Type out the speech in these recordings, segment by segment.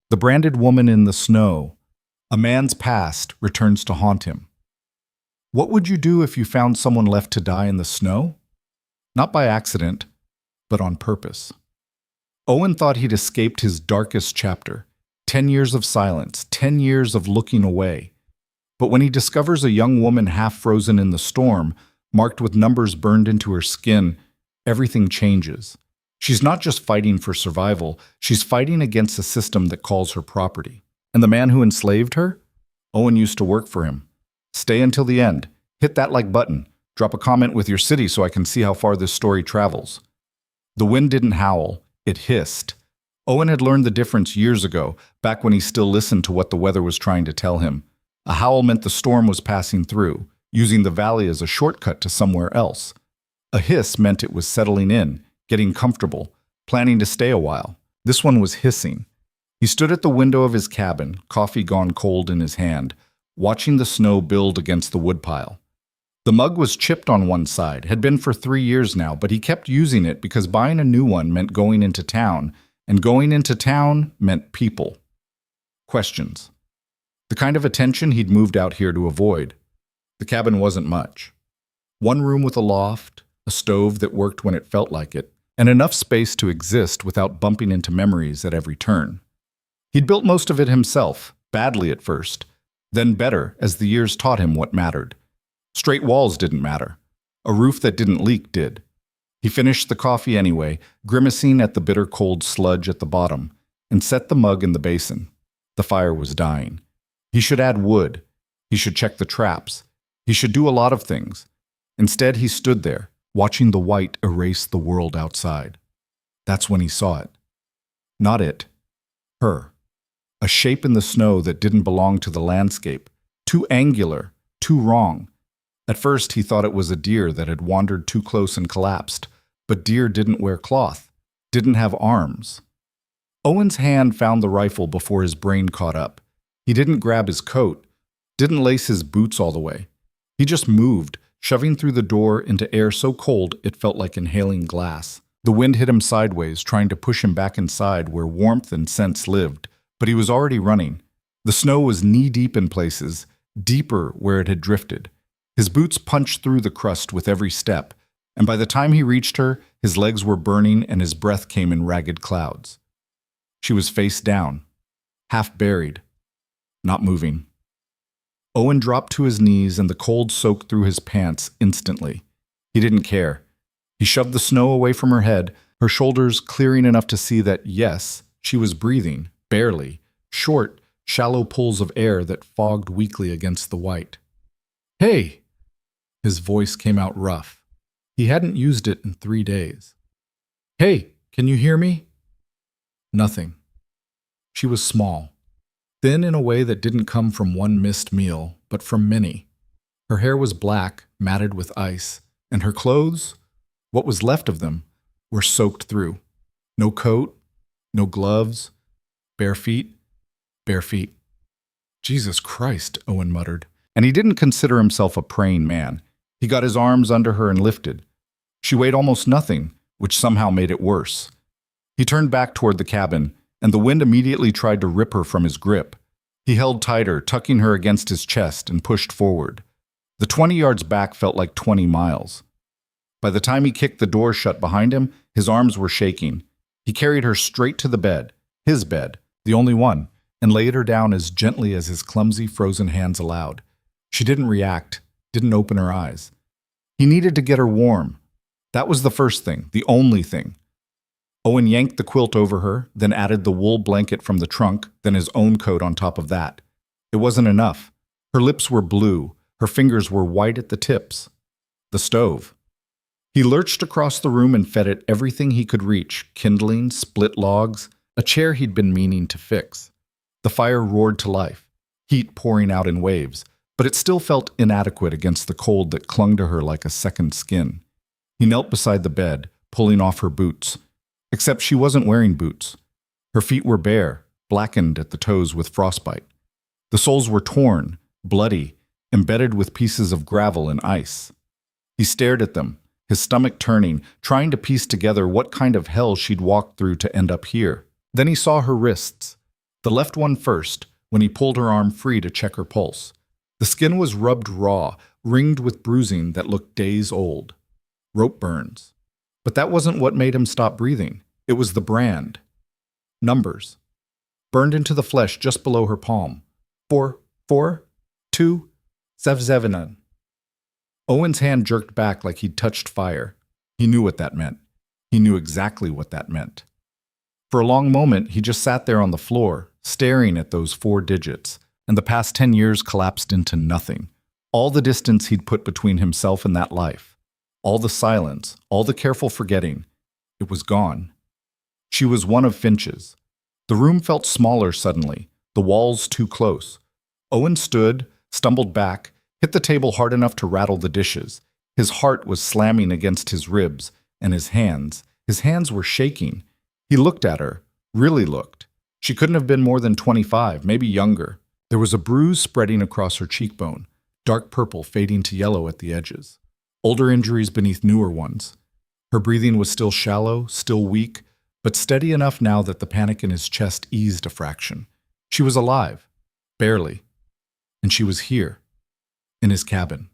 The branded woman in the snow. A man's past returns to haunt him. What would you do if you found someone left to die in the snow? Not by accident, but on purpose. Owen thought he'd escaped his darkest chapter. 10 years of silence, 10 years of looking away. But when he discovers a young woman half frozen in the storm, marked with numbers burned into her skin, everything changes. She's not just fighting for survival, she's fighting against a system that calls her property. And the man who enslaved her? Owen used to work for him. Stay until the end. Hit that like button. Drop a comment with your city so I can see how far this story travels. The wind didn't howl, it hissed. Owen had learned the difference years ago, back when he still listened to what the weather was trying to tell him. A howl meant the storm was passing through, using the valley as a shortcut to somewhere else. A hiss meant it was settling in, getting comfortable, planning to stay a while. This one was hissing. He stood at the window of his cabin, coffee gone cold in his hand, watching the snow build against the woodpile. The mug was chipped on one side, had been for 3 years now, but he kept using it because buying a new one meant going into town, and going into town meant people. Questions. The kind of attention he'd moved out here to avoid. The cabin wasn't much. One room with a loft, a stove that worked when it felt like it, and enough space to exist without bumping into memories at every turn. He'd built most of it himself, badly at first, then better as the years taught him what mattered. Straight walls didn't matter. A roof that didn't leak did. He finished the coffee anyway, grimacing at the bitter cold sludge at the bottom, and set the mug in the basin. The fire was dying. He should add wood. He should check the traps. He should do a lot of things. Instead, he stood there, watching the white erase the world outside. That's when he saw it. Not it. Her. A shape in the snow that didn't belong to the landscape. Too angular, too wrong. At first, he thought it was a deer that had wandered too close and collapsed. But deer didn't wear cloth, didn't have arms. Owen's hand found the rifle before his brain caught up. He didn't grab his coat, didn't lace his boots all the way. He just moved, shoving through the door into air so cold it felt like inhaling glass. The wind hit him sideways, trying to push him back inside where warmth and scents lived, but he was already running. The snow was knee-deep in places, deeper where it had drifted. His boots punched through the crust with every step, and by the time he reached her, his legs were burning and his breath came in ragged clouds. She was face down, half buried, not moving. Owen dropped to his knees and the cold soaked through his pants instantly. He didn't care. He shoved the snow away from her head, her shoulders clearing enough to see that, yes, she was breathing, barely, short, shallow pulls of air that fogged weakly against the white. "Hey!" His voice came out rough. He hadn't used it in 3 days. "Hey, can you hear me?" Nothing. She was small. Thin in a way that didn't come from one missed meal, but from many. Her hair was black, matted with ice, and her clothes, what was left of them, were soaked through. No coat, no gloves, bare feet, bare feet. "Jesus Christ," Owen muttered, and he didn't consider himself a praying man. He got his arms under her and lifted. She weighed almost nothing, which somehow made it worse. He turned back toward the cabin, and the wind immediately tried to rip her from his grip. He held tighter, tucking her against his chest, and pushed forward. The 20 yards back felt like 20 miles. By the time he kicked the door shut behind him, his arms were shaking. He carried her straight to the bed, his bed, the only one, and laid her down as gently as his clumsy, frozen hands allowed. She didn't react, didn't open her eyes. He needed to get her warm. That was the first thing, the only thing. Owen yanked the quilt over her, then added the wool blanket from the trunk, then his own coat on top of that. It wasn't enough. Her lips were blue, her fingers were white at the tips. The stove. He lurched across the room and fed it everything he could reach, kindling, split logs, a chair he'd been meaning to fix. The fire roared to life, heat pouring out in waves, but it still felt inadequate against the cold that clung to her like a second skin. He knelt beside the bed, pulling off her boots. Except she wasn't wearing boots. Her feet were bare, blackened at the toes with frostbite. The soles were torn, bloody, embedded with pieces of gravel and ice. He stared at them, his stomach turning, trying to piece together what kind of hell she'd walked through to end up here. Then he saw her wrists. The left one first, when he pulled her arm free to check her pulse. The skin was rubbed raw, ringed with bruising that looked days old. Rope burns. But that wasn't what made him stop breathing. It was the brand. Numbers. Burned into the flesh just below her palm. 4, 4, 2, 7. Owen's hand jerked back like he'd touched fire. He knew what that meant. He knew exactly what that meant. For a long moment, he just sat there on the floor, staring at those 4 digits, and the past 10 years collapsed into nothing. All the distance he'd put between himself and that life. All the silence, all the careful forgetting. It was gone. She was one of Finch's. The room felt smaller suddenly, the walls too close. Owen stood, stumbled back, hit the table hard enough to rattle the dishes. His heart was slamming against his ribs, and his hands were shaking. He looked at her, really looked. She couldn't have been more than 25, maybe younger. There was a bruise spreading across her cheekbone, dark purple fading to yellow at the edges. Older injuries beneath newer ones. Her breathing was still shallow, still weak, but steady enough now that the panic in his chest eased a fraction. She was alive, barely. And she was here, in his cabin.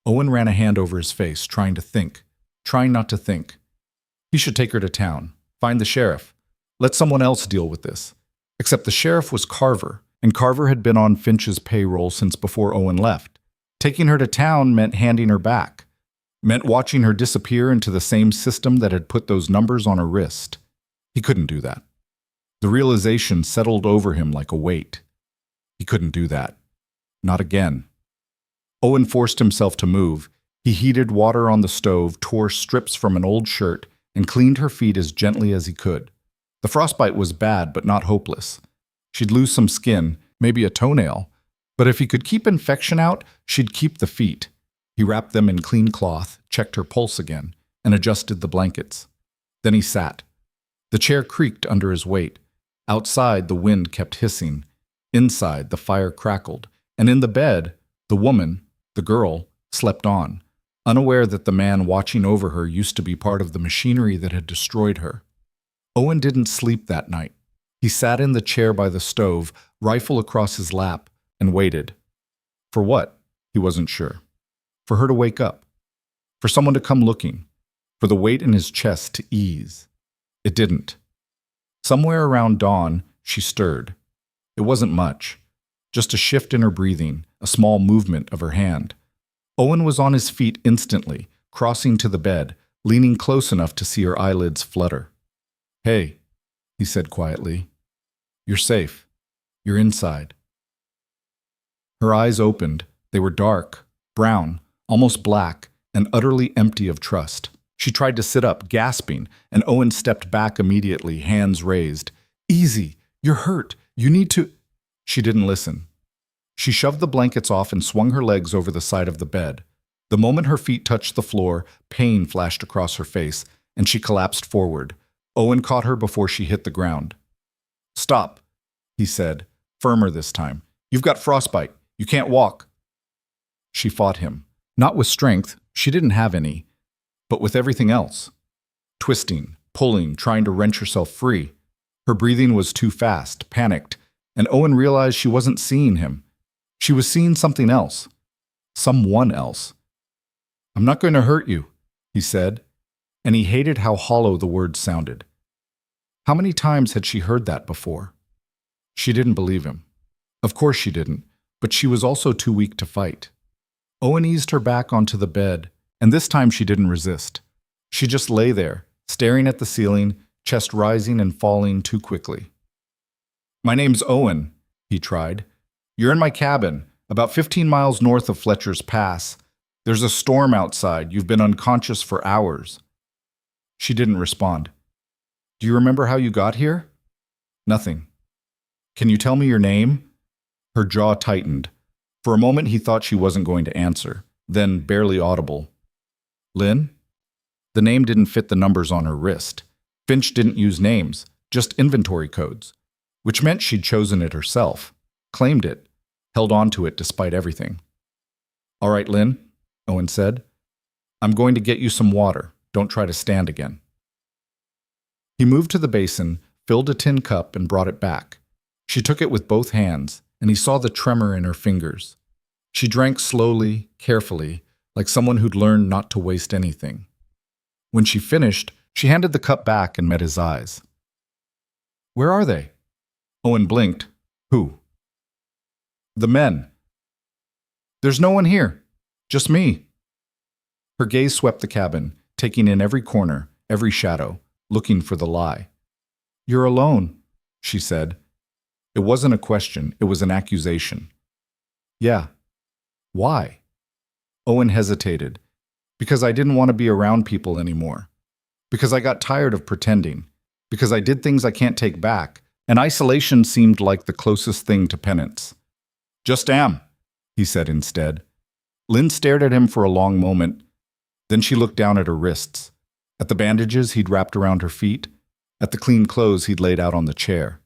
Owen ran a hand over his face, trying to think, trying not to think. He should take her to town, find the sheriff, let someone else deal with this. Except the sheriff was Carver, and Carver had been on Finch's payroll since before Owen left. Taking her to town meant handing her back, meant watching her disappear into the same system that had put those numbers on her wrist. He couldn't do that. The realization settled over him like a weight. He couldn't do that. Not again. Owen forced himself to move. He heated water on the stove, tore strips from an old shirt, and cleaned her feet as gently as he could. The frostbite was bad, but not hopeless. She'd lose some skin, maybe a toenail, but if he could keep infection out, she'd keep the feet. He wrapped them in clean cloth, checked her pulse again, and adjusted the blankets. Then he sat. The chair creaked under his weight. Outside, the wind kept hissing. Inside, the fire crackled. And in the bed, the woman, the girl, slept on, unaware that the man watching over her used to be part of the machinery that had destroyed her. Owen didn't sleep that night. He sat in the chair by the stove, rifle across his lap, and waited. For what? He wasn't sure. For her to wake up. For someone to come looking. For the weight in his chest to ease. It didn't. Somewhere around dawn, she stirred. It wasn't much. Just a shift in her breathing, a small movement of her hand. Owen was on his feet instantly, crossing to the bed, leaning close enough to see her eyelids flutter. "Hey," he said quietly. "You're safe. You're inside." Her eyes opened. They were dark, brown, almost black, and utterly empty of trust. She tried to sit up, gasping, and Owen stepped back immediately, hands raised. "Easy. You're hurt. You need to—" She didn't listen. She shoved the blankets off and swung her legs over the side of the bed. The moment her feet touched the floor, pain flashed across her face, and she collapsed forward. Owen caught her before she hit the ground. "Stop," he said, firmer this time. "You've got frostbite. You can't walk." She fought him. Not with strength, she didn't have any, but with everything else. Twisting, pulling, trying to wrench herself free. Her breathing was too fast, panicked, and Owen realized she wasn't seeing him. She was seeing something else. Someone else. "I'm not going to hurt you," he said, and he hated how hollow the words sounded. How many times had she heard that before? She didn't believe him. Of course she didn't, but she was also too weak to fight. Owen eased her back onto the bed, and this time she didn't resist. She just lay there, staring at the ceiling, chest rising and falling too quickly. "My name's Owen," he tried. "You're in my cabin, about 15 miles north of Fletcher's Pass. There's a storm outside. You've been unconscious for hours." She didn't respond. "Do you remember how you got here?" "Nothing." "Can you tell me your name?" Her jaw tightened. For a moment he thought she wasn't going to answer, then barely audible. "Lynn?" The name didn't fit the numbers on her wrist. Finch didn't use names, just inventory codes, which meant she'd chosen it herself, claimed it, held on to it despite everything. "All right, Lynn," Owen said. "I'm going to get you some water. Don't try to stand again." He moved to the basin, filled a tin cup, and brought it back. She took it with both hands, and he saw the tremor in her fingers. She drank slowly, carefully, like someone who'd learned not to waste anything. When she finished, she handed the cup back and met his eyes. "Where are they?" Owen blinked. "Who?" "The men." "There's no one here. Just me." Her gaze swept the cabin, taking in every corner, every shadow, looking for the lie. "You're alone," she said. It wasn't a question, it was an accusation. "Yeah." "Why?" Owen hesitated. "Because I didn't want to be around people anymore. Because I got tired of pretending. Because I did things I can't take back, and isolation seemed like the closest thing to penance." "Just am," he said instead. Lynn stared at him for a long moment. Then she looked down at her wrists, at the bandages he'd wrapped around her feet, at the clean clothes he'd laid out on the chair.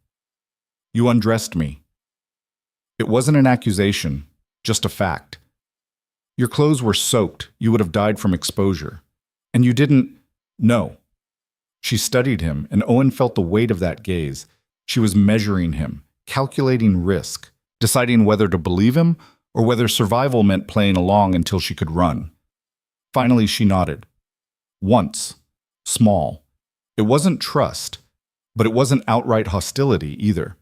"You undressed me." It wasn't an accusation, just a fact. "Your clothes were soaked. You would have died from exposure. And you didn't know." She studied him, and Owen felt the weight of that gaze. She was measuring him, calculating risk, deciding whether to believe him or whether survival meant playing along until she could run. Finally, she nodded. Once. Small. It wasn't trust, but it wasn't outright hostility either.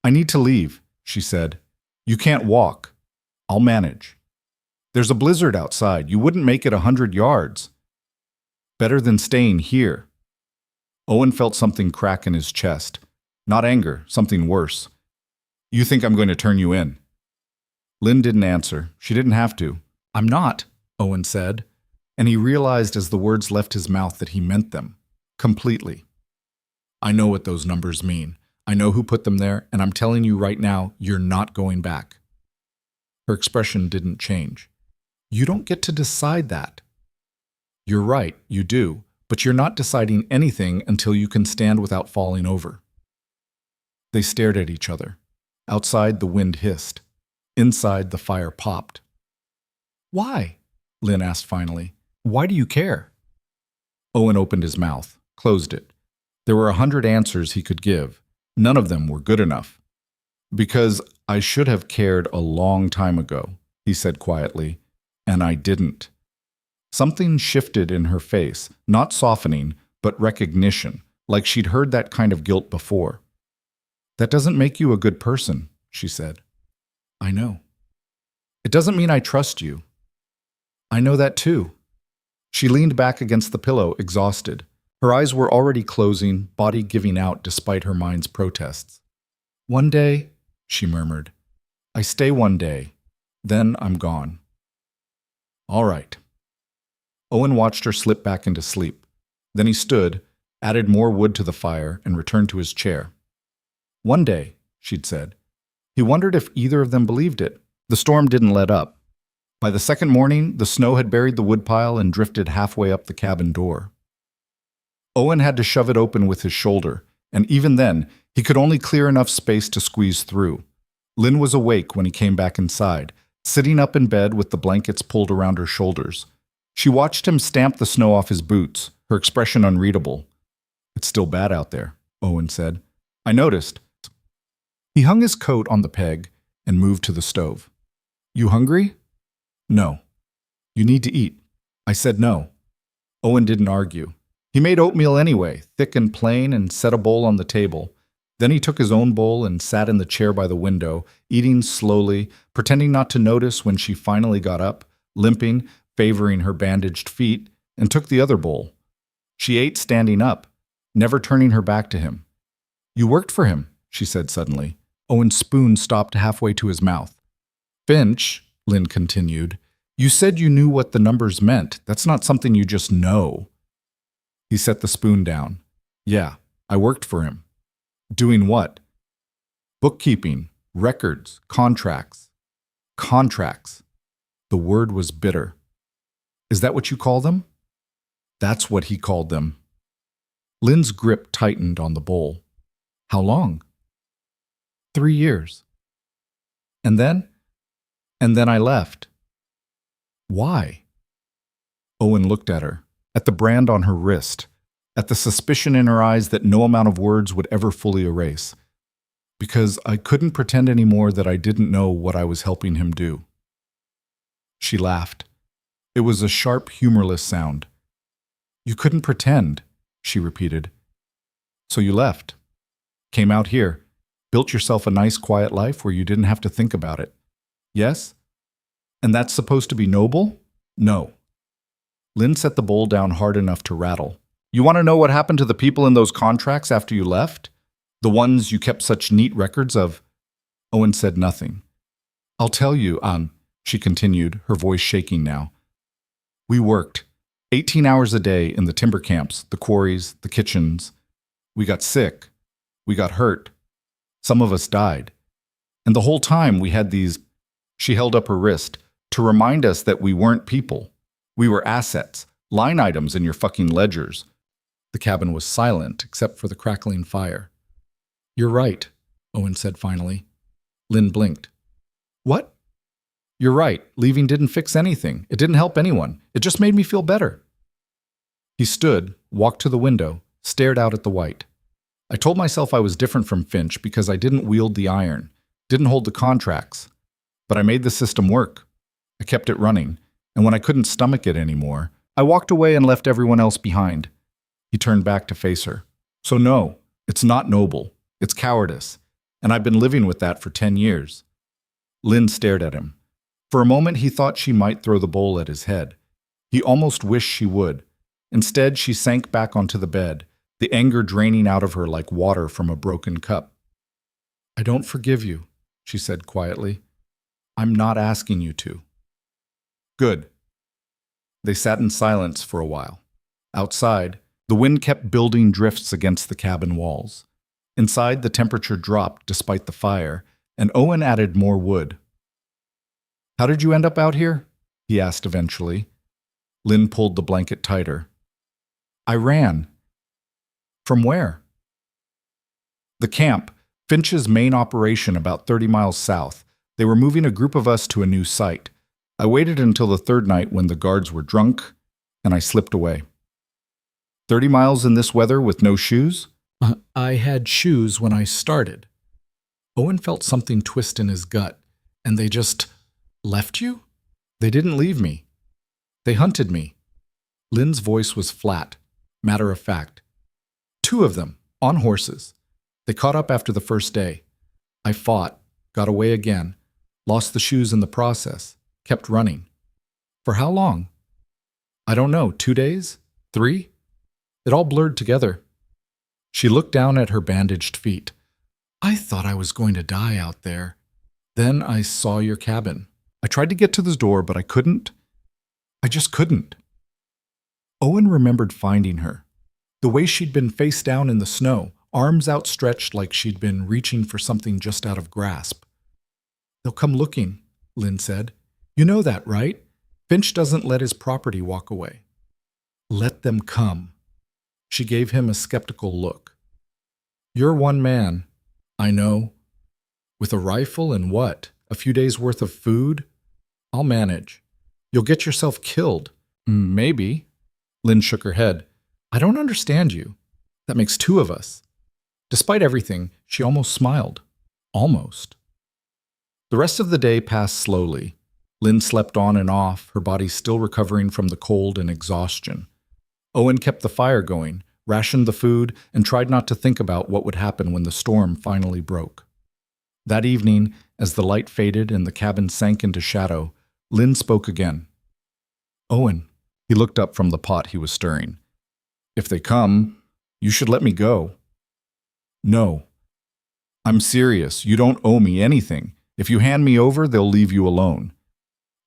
"I need to leave," she said. "You can't walk. I'll manage. There's a blizzard outside. You wouldn't make it 100 yards. Better than staying here." Owen felt something crack in his chest. Not anger, something worse. "You think I'm going to turn you in?" Lynn didn't answer. She didn't have to. "I'm not," Owen said, and he realized as the words left his mouth that he meant them. Completely. "I know what those numbers mean. I know who put them there, and I'm telling you right now, you're not going back." Her expression didn't change. "You don't get to decide that." "You're right, you do, but you're not deciding anything until you can stand without falling over." They stared at each other. Outside, the wind hissed. Inside, the fire popped. "Why?" Lynn asked finally. "Why do you care?" Owen opened his mouth, closed it. There were 100 answers he could give. None of them were good enough. "Because I should have cared a long time ago," he said quietly, "and I didn't." Something shifted in her face, not softening, but recognition, like she'd heard that kind of guilt before. "That doesn't make you a good person," she said. "I know." "It doesn't mean I trust you." "I know that too." She leaned back against the pillow, exhausted. Her eyes were already closing, body giving out despite her mind's protests. "One day," she murmured. "I stay one day. Then I'm gone." "All right." Owen watched her slip back into sleep. Then he stood, added more wood to the fire, and returned to his chair. "One day," she'd said. He wondered if either of them believed it. The storm didn't let up. By the second morning, the snow had buried the woodpile and drifted halfway up the cabin door. Owen had to shove it open with his shoulder, and even then, he could only clear enough space to squeeze through. Lynn was awake when he came back inside, sitting up in bed with the blankets pulled around her shoulders. She watched him stamp the snow off his boots, her expression unreadable. "It's still bad out there," Owen said. "I noticed." He hung his coat on the peg and moved to the stove. "You hungry?" "No." "You need to eat." I said no. Owen didn't argue. He made oatmeal anyway, thick and plain, and set a bowl on the table. Then he took his own bowl and sat in the chair by the window, eating slowly, pretending not to notice when she finally got up, limping, favoring her bandaged feet, and took the other bowl. She ate standing up, never turning her back to him. "You worked for him," she said suddenly. Owen's spoon stopped halfway to his mouth. "Finch," Lynn continued, "you said you knew what the numbers meant. That's not something you just know." He set the spoon down. "Yeah, I worked for him." "Doing what?" "Bookkeeping, records, contracts." "Contracts." The word was bitter. "Is that what you call them?" That's what he called them. Lynn's grip tightened on the bowl. "How long?" 3 years. "And then?" "And then I left." "Why?" Owen looked at her, at the brand on her wrist, at the suspicion in her eyes that no amount of words would ever fully erase. Because I couldn't pretend anymore that I didn't know what I was helping him do. She laughed. It was a sharp, humorless sound. You couldn't pretend, she repeated. So you left. Came out here. Built yourself a nice, quiet life where you didn't have to think about it. Yes? And that's supposed to be noble? No. Lynn set the bowl down hard enough to rattle. You want to know what happened to the people in those contracts after you left? The ones you kept such neat records of? Owen said nothing. I'll tell you, she continued, her voice shaking now. We worked 18 hours a day in the timber camps, the quarries, the kitchens. We got sick. We got hurt. Some of us died. And the whole time we had these, she held up her wrist, to remind us that we weren't people. We were assets, line items in your fucking ledgers. The cabin was silent except for the crackling fire. You're right, Owen said finally. Lynn blinked. What? You're right. Leaving didn't fix anything. It didn't help anyone. It just made me feel better. He stood, walked to the window, stared out at the white. I told myself I was different from Finch because I didn't wield the iron, didn't hold the contracts. But I made the system work. I kept it running, and when I couldn't stomach it anymore, I walked away and left everyone else behind. He turned back to face her. So no, it's not noble. It's cowardice. And I've been living with that for 10 years. Lynn stared at him. For a moment he thought she might throw the bowl at his head. He almost wished she would. Instead, she sank back onto the bed, the anger draining out of her like water from a broken cup. I don't forgive you, she said quietly. I'm not asking you to. Good. They sat in silence for a while. Outside, the wind kept building drifts against the cabin walls. Inside, the temperature dropped despite the fire, and Owen added more wood. How did you end up out here? He asked eventually. Lynn pulled the blanket tighter. I ran. From where? The camp, Finch's main operation about 30 miles south. They were moving a group of us to a new site. I waited until the third night when the guards were drunk, and I slipped away. 30 miles in this weather with no shoes? I had shoes when I started. Owen felt something twist in his gut, and they just left you? They didn't leave me. They hunted me. Lynn's voice was flat, matter of fact. 2 of them, on horses. They caught up after the first day. I fought, got away again, lost the shoes in the process, kept running. For how long? I don't know, 2 days? 3? It all blurred together. She looked down at her bandaged feet. I thought I was going to die out there. Then I saw your cabin. I tried to get to the door, but I couldn't. I just couldn't. Owen remembered finding her. The way she'd been face down in the snow, arms outstretched like she'd been reaching for something just out of grasp. They'll come looking, Lynn said. You know that, right? Finch doesn't let his property walk away. Let them come. She gave him a skeptical look. You're one man, I know. With a rifle and what? A few days' worth of food? I'll manage. You'll get yourself killed. Maybe. Lynn shook her head. I don't understand you. That makes 2 of us. Despite everything, she almost smiled. Almost. The rest of the day passed slowly. Lynn slept on and off, her body still recovering from the cold and exhaustion. Owen kept the fire going, rationed the food, and tried not to think about what would happen when the storm finally broke. That evening, as the light faded and the cabin sank into shadow, Lynn spoke again. Owen, he looked up from the pot he was stirring. If they come, you should let me go. No. I'm serious. You don't owe me anything. If you hand me over, they'll leave you alone.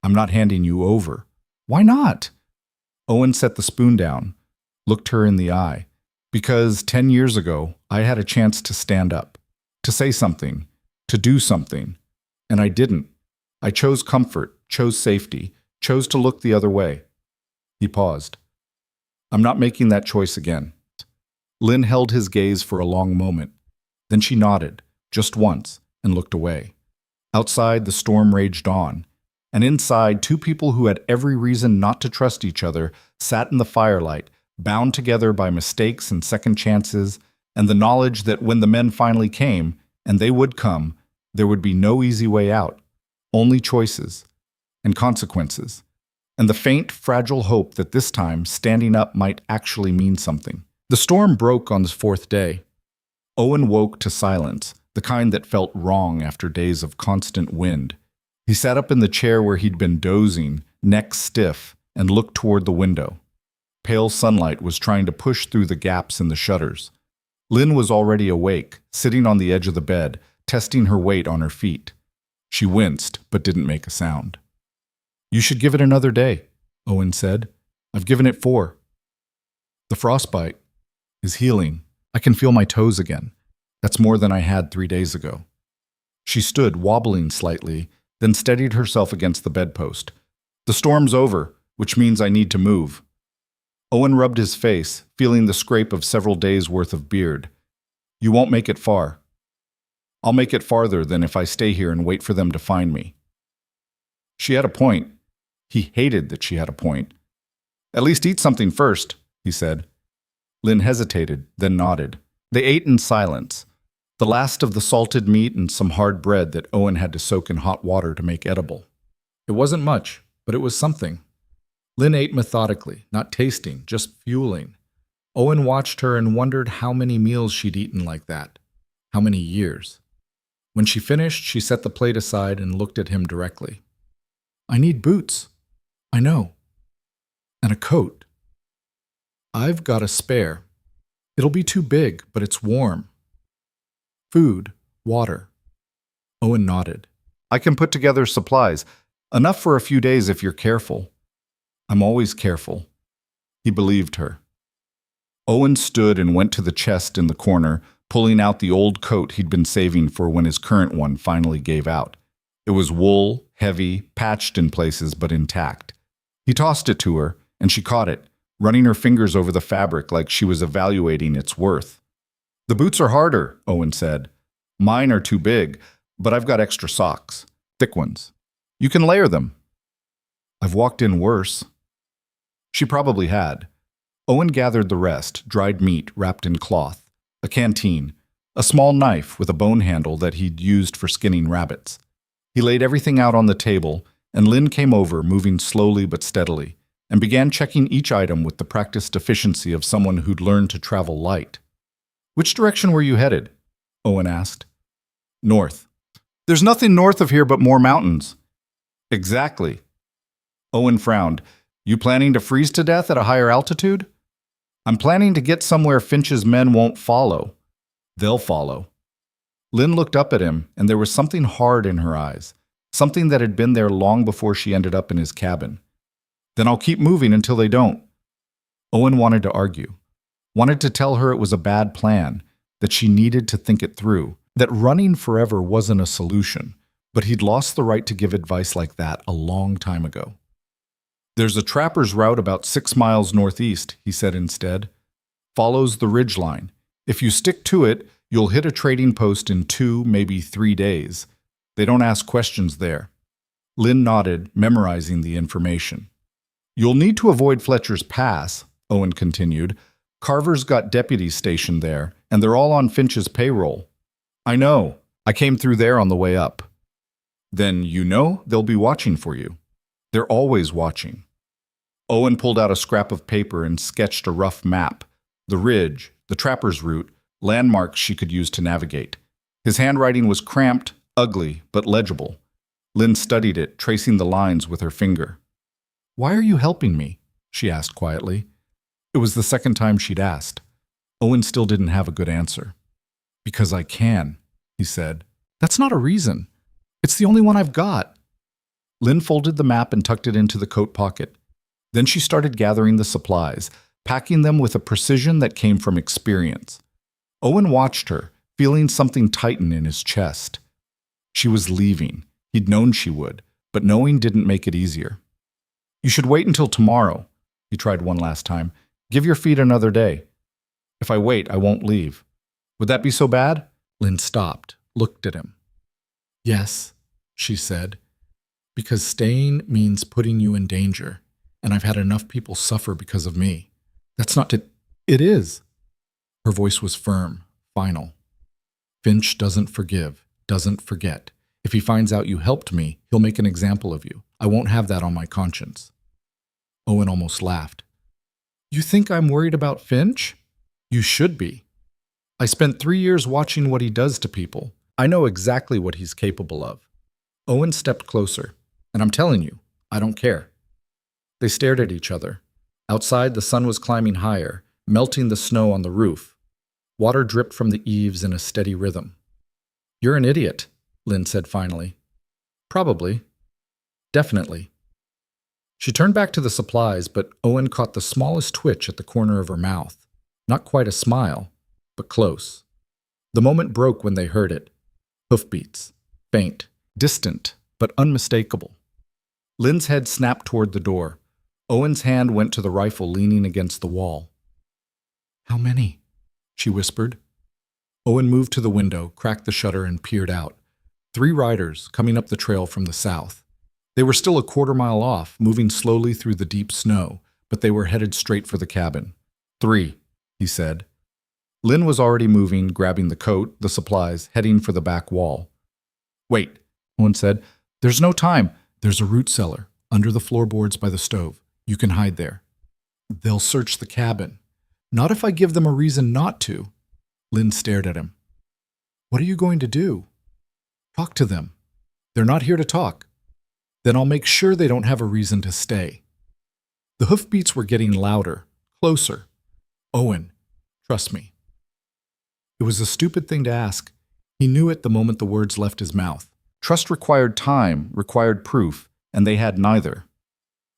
I'm not handing you over. Why not? Owen set the spoon down, looked her in the eye. Because 10 years ago, I had a chance to stand up, to say something, to do something. And I didn't. I chose comfort, chose safety, chose to look the other way. He paused. I'm not making that choice again. Lynn held his gaze for a long moment. Then she nodded, just once, and looked away. Outside, the storm raged on. And inside, 2 people who had every reason not to trust each other sat in the firelight, bound together by mistakes and second chances, and the knowledge that when the men finally came, and they would come, there would be no easy way out, only choices and consequences, and the faint, fragile hope that this time standing up might actually mean something. The storm broke on the fourth day. Owen woke to silence, the kind that felt wrong after days of constant wind. He sat up in the chair where he'd been dozing, neck stiff, and looked toward the window. Pale sunlight was trying to push through the gaps in the shutters. Lynn was already awake, sitting on the edge of the bed, testing her weight on her feet. She winced, but didn't make a sound. "You should give it another day," Owen said. "I've given it 4. The frostbite is healing. I can feel my toes again. That's more than I had 3 days ago." She stood, wobbling slightly, then steadied herself against the bedpost. "The storm's over, which means I need to move." Owen rubbed his face, feeling the scrape of several days' worth of beard. "You won't make it far." "I'll make it farther than if I stay here and wait for them to find me." She had a point. He hated that she had a point. "At least eat something first," he said. Lynn hesitated, then nodded. They ate in silence, the last of the salted meat and some hard bread that Owen had to soak in hot water to make edible. It wasn't much, but it was something. Lynn ate methodically, not tasting, just fueling. Owen watched her and wondered how many meals she'd eaten like that, how many years. When she finished, she set the plate aside and looked at him directly. "I need boots." "I know." "And a coat." "I've got a spare. It'll be too big, but it's warm." "Food, water." Owen nodded. "I can put together supplies. Enough for a few days if you're careful." "I'm always careful." He believed her. Owen stood and went to the chest in the corner, pulling out the old coat he'd been saving for when his current one finally gave out. It was wool, heavy, patched in places but intact. He tossed it to her, and she caught it, running her fingers over the fabric like she was evaluating its worth. "The boots are harder," Owen said. "Mine are too big, but I've got extra socks, thick ones. You can layer them." "I've walked in worse." She probably had. Owen gathered the rest, dried meat wrapped in cloth, a canteen, a small knife with a bone handle that he'd used for skinning rabbits. He laid everything out on the table, and Lynn came over, moving slowly but steadily, and began checking each item with the practiced efficiency of someone who'd learned to travel light. "Which direction were you headed?" Owen asked. "North." "There's nothing north of here but more mountains." "Exactly." Owen frowned. "You planning to freeze to death at a higher altitude?" "I'm planning to get somewhere Finch's men won't follow." "They'll follow." Lynn looked up at him, and there was something hard in her eyes, something that had been there long before she ended up in his cabin. "Then I'll keep moving until they don't." Owen wanted to argue, wanted to tell her it was a bad plan, that she needed to think it through, that running forever wasn't a solution, but he'd lost the right to give advice like that a long time ago. "There's a trapper's route about 6 miles northeast," he said instead. "Follows the ridge line. If you stick to it, you'll hit a trading post in 2, maybe 3 days. They don't ask questions there." Lynn nodded, memorizing the information. "You'll need to avoid Fletcher's Pass," Owen continued. "Carver's got deputies stationed there, and they're all on Finch's payroll." "I know. I came through there on the way up." "Then you know they'll be watching for you." "They're always watching." Owen pulled out a scrap of paper and sketched a rough map, the ridge, the trapper's route, landmarks she could use to navigate. His handwriting was cramped, ugly, but legible. Lynn studied it, tracing the lines with her finger. "Why are you helping me?" she asked quietly. It was the second time she'd asked. Owen still didn't have a good answer. "Because I can," he said. "That's not a reason. It's the only one I've got." Lynn folded the map and tucked it into the coat pocket. Then she started gathering the supplies, packing them with a precision that came from experience. Owen watched her, feeling something tighten in his chest. She was leaving. He'd known she would, but knowing didn't make it easier. "You should wait until tomorrow," he tried one last time. "Give your feet another day." "If I wait, I won't leave." "Would that be so bad?" Lynn stopped, looked at him. "Yes," she said, "because staying means putting you in danger, and I've had enough people suffer because of me. That's not to— It is." Her voice was firm, final. Finch doesn't forgive, doesn't forget. If he finds out you helped me, he'll make an example of you. I won't have that on my conscience. Owen almost laughed. You think I'm worried about Finch? You should be. I spent 3 years watching what he does to people. I know exactly what he's capable of. Owen stepped closer, and I'm telling you, I don't care. They stared at each other. Outside, the sun was climbing higher, melting the snow on the roof. Water dripped from the eaves in a steady rhythm. You're an idiot, Lynn said finally. Probably. Definitely. She turned back to the supplies, but Owen caught the smallest twitch at the corner of her mouth. Not quite a smile, but close. The moment broke when they heard it. Hoofbeats. Faint. Distant, but unmistakable. Lynn's head snapped toward the door. Owen's hand went to the rifle leaning against the wall. How many? She whispered. Owen moved to the window, cracked the shutter, and peered out. 3 riders coming up the trail from the south. They were still a quarter-mile off, moving slowly through the deep snow, but they were headed straight for the cabin. 3, he said. Lynn was already moving, grabbing the coat, the supplies, heading for the back wall. Wait, Owen said. There's no time. There's a root cellar, under the floorboards by the stove. You can hide there. They'll search the cabin. Not if I give them a reason not to. Lynn stared at him. What are you going to do? Talk to them. They're not here to talk. Then I'll make sure they don't have a reason to stay. The hoofbeats were getting louder, closer. Owen, trust me. It was a stupid thing to ask. He knew it the moment the words left his mouth. Trust required time, required proof, and they had neither.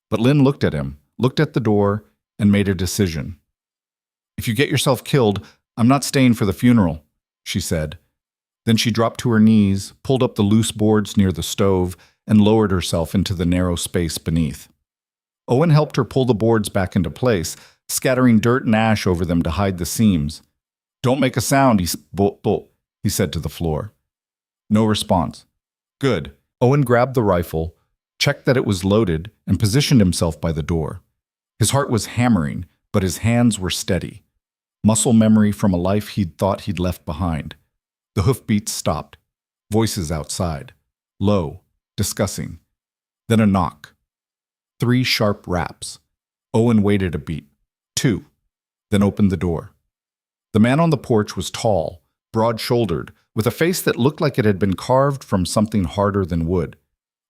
But Lynn looked at him, looked at the door, and made a decision. If you get yourself killed, I'm not staying for the funeral, she said. Then she dropped to her knees, pulled up the loose boards near the stove, and lowered herself into the narrow space beneath. Owen helped her pull the boards back into place, scattering dirt and ash over them to hide the seams. Don't make a sound, he said to the floor. No response. Good. Owen grabbed the rifle, checked that it was loaded, and positioned himself by the door. His heart was hammering, but his hands were steady. Muscle memory from a life he'd thought he'd left behind. The hoofbeats stopped. Voices outside. Low, discussing. Then a knock. 3 sharp raps. Owen waited a beat. 2. Then opened the door. The man on the porch was tall, broad-shouldered, with a face that looked like it had been carved from something harder than wood.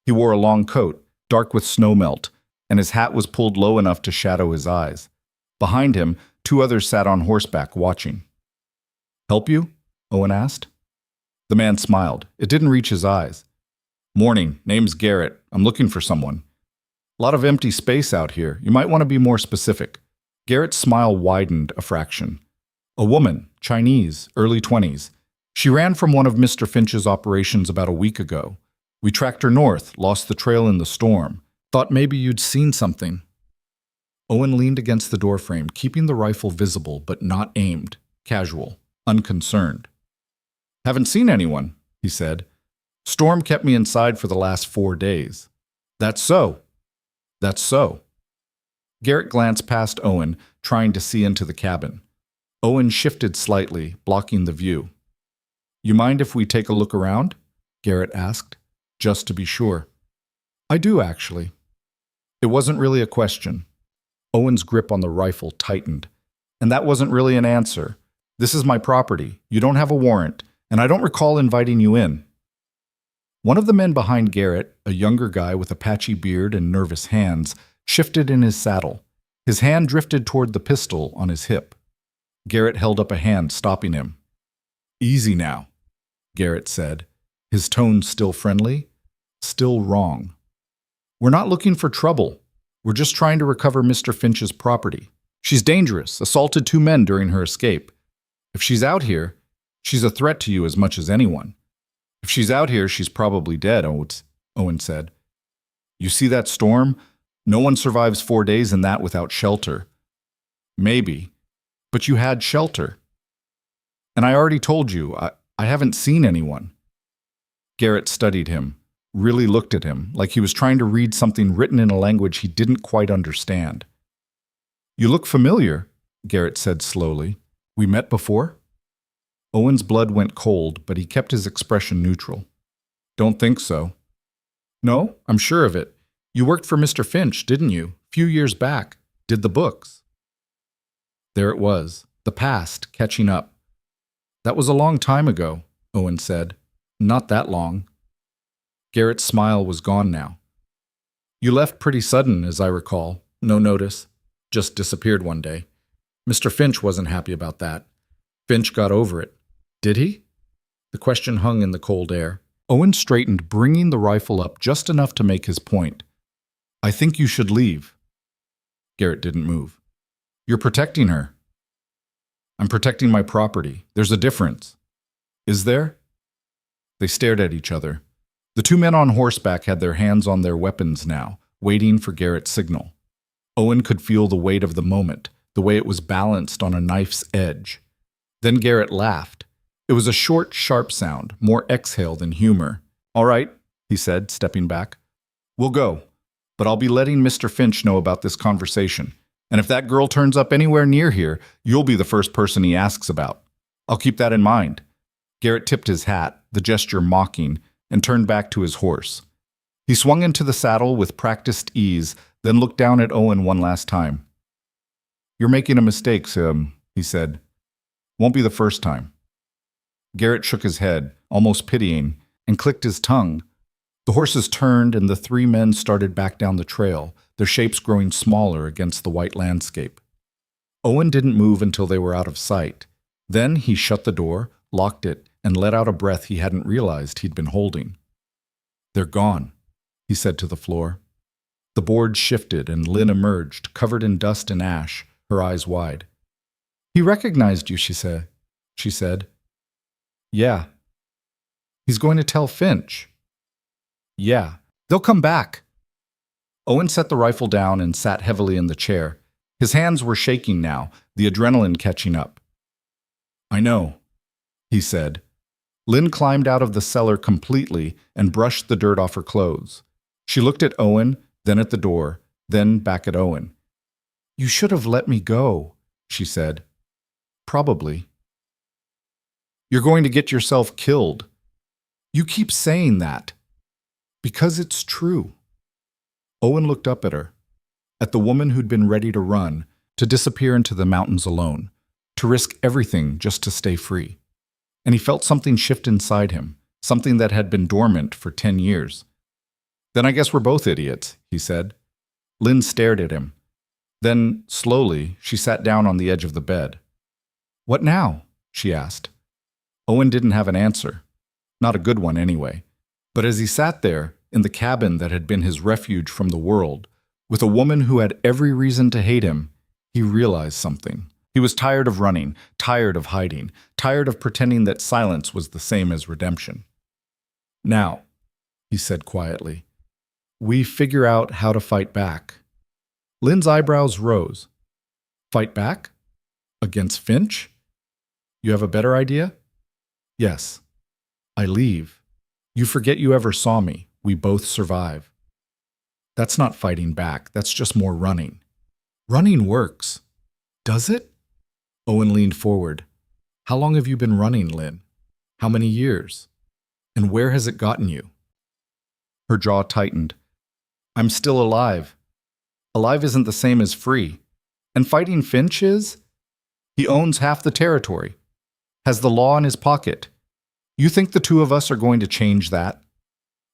He wore a long coat, dark with snowmelt, and his hat was pulled low enough to shadow his eyes. Behind him, 2 others sat on horseback, watching. Help you? Owen asked. The man smiled. It didn't reach his eyes. Morning. Name's Garrett. I'm looking for someone. A lot of empty space out here. You might want to be more specific. Garrett's smile widened a fraction. A woman, Chinese, early 20s. She ran from one of Mr. Finch's operations about a week ago. We tracked her north, lost the trail in the storm. Thought maybe you'd seen something. Owen leaned against the doorframe, keeping the rifle visible but not aimed, casual, unconcerned. Haven't seen anyone, he said. Storm kept me inside for the last 4 days. That's so. That's so. Garrett glanced past Owen, trying to see into the cabin. Owen shifted slightly, blocking the view. You mind if we take a look around? Garrett asked, just to be sure. I do, actually. It wasn't really a question. Owen's grip on the rifle tightened. And that wasn't really an answer. This is my property. You don't have a warrant, and I don't recall inviting you in. One of the men behind Garrett, a younger guy with a patchy beard and nervous hands, shifted in his saddle. His hand drifted toward the pistol on his hip. Garrett held up a hand, stopping him. Easy now, Garrett said, his tone still friendly, still wrong. We're not looking for trouble. We're just trying to recover Mr. Finch's property. She's dangerous, assaulted 2 men during her escape. If she's out here, she's a threat to you as much as anyone. If she's out here, she's probably dead, Owen said. You see that storm? No one survives 4 days in that without shelter. Maybe, but you had shelter. And I already told you, I haven't seen anyone. Garrett studied him, really looked at him, like he was trying to read something written in a language he didn't quite understand. You look familiar, Garrett said slowly. We met before? Owen's blood went cold, but he kept his expression neutral. Don't think so. No, I'm sure of it. You worked for Mr. Finch, didn't you? Few years back. Did the books. There it was, the past, catching up. That was a long time ago, Owen said. Not that long. Garrett's smile was gone now. You left pretty sudden, as I recall. No notice. Just disappeared one day. Mr. Finch wasn't happy about that. Finch got over it. Did he? The question hung in the cold air. Owen straightened, bringing the rifle up just enough to make his point. I think you should leave. Garrett didn't move. You're protecting her. I'm protecting my property. There's a difference. Is there? They stared at each other. The two men on horseback had their hands on their weapons now, waiting for Garrett's signal. Owen could feel the weight of the moment, the way it was balanced on a knife's edge. Then Garrett laughed. It was a short, sharp sound, more exhale than humor. All right, he said, stepping back. We'll go, but I'll be letting Mr. Finch know about this conversation. And if that girl turns up anywhere near here, you'll be the first person he asks about. I'll keep that in mind. Garrett tipped his hat, the gesture mocking, and turned back to his horse. He swung into the saddle with practiced ease, then looked down at Owen one last time. You're making a mistake, Sim, he said. Won't be the first time. Garrett shook his head, almost pitying, and clicked his tongue. The horses turned, and the three men started back down the trail, their shapes growing smaller against the white landscape. Owen didn't move until they were out of sight. Then he shut the door, locked it, and let out a breath he hadn't realized he'd been holding. They're gone, he said to the floor. The board shifted, and Lynn emerged, covered in dust and ash, her eyes wide. He recognized you, she said. Yeah. He's going to tell Finch. Yeah. They'll come back. Owen set the rifle down and sat heavily in the chair. His hands were shaking now, the adrenaline catching up. I know, he said. Lynn climbed out of the cellar completely and brushed the dirt off her clothes. She looked at Owen, then at the door, then back at Owen. You should have let me go, she said. Probably. You're going to get yourself killed. You keep saying that. Because it's true. Owen looked up at her, at the woman who'd been ready to run, to disappear into the mountains alone, to risk everything just to stay free. And he felt something shift inside him, something that had been dormant for 10 years. Then I guess we're both idiots, he said. Lynn stared at him. Then, slowly, she sat down on the edge of the bed. What now? She asked. Owen didn't have an answer. Not a good one, anyway. But as he sat there, in the cabin that had been his refuge from the world, with a woman who had every reason to hate him, he realized something. He was tired of running, tired of hiding, tired of pretending that silence was the same as redemption. Now, he said quietly, we figure out how to fight back. Lynn's eyebrows rose. Fight back? Against Finch? You have a better idea? Yes. I leave. You forget you ever saw me. We both survive. That's not fighting back. That's just more running. Running works. Does it? Owen leaned forward. How long have you been running, Lynn? How many years? And where has it gotten you? Her jaw tightened. I'm still alive. Alive isn't the same as free. And fighting Finch is? He owns half the territory. Has the law in his pocket. You think the two of us are going to change that?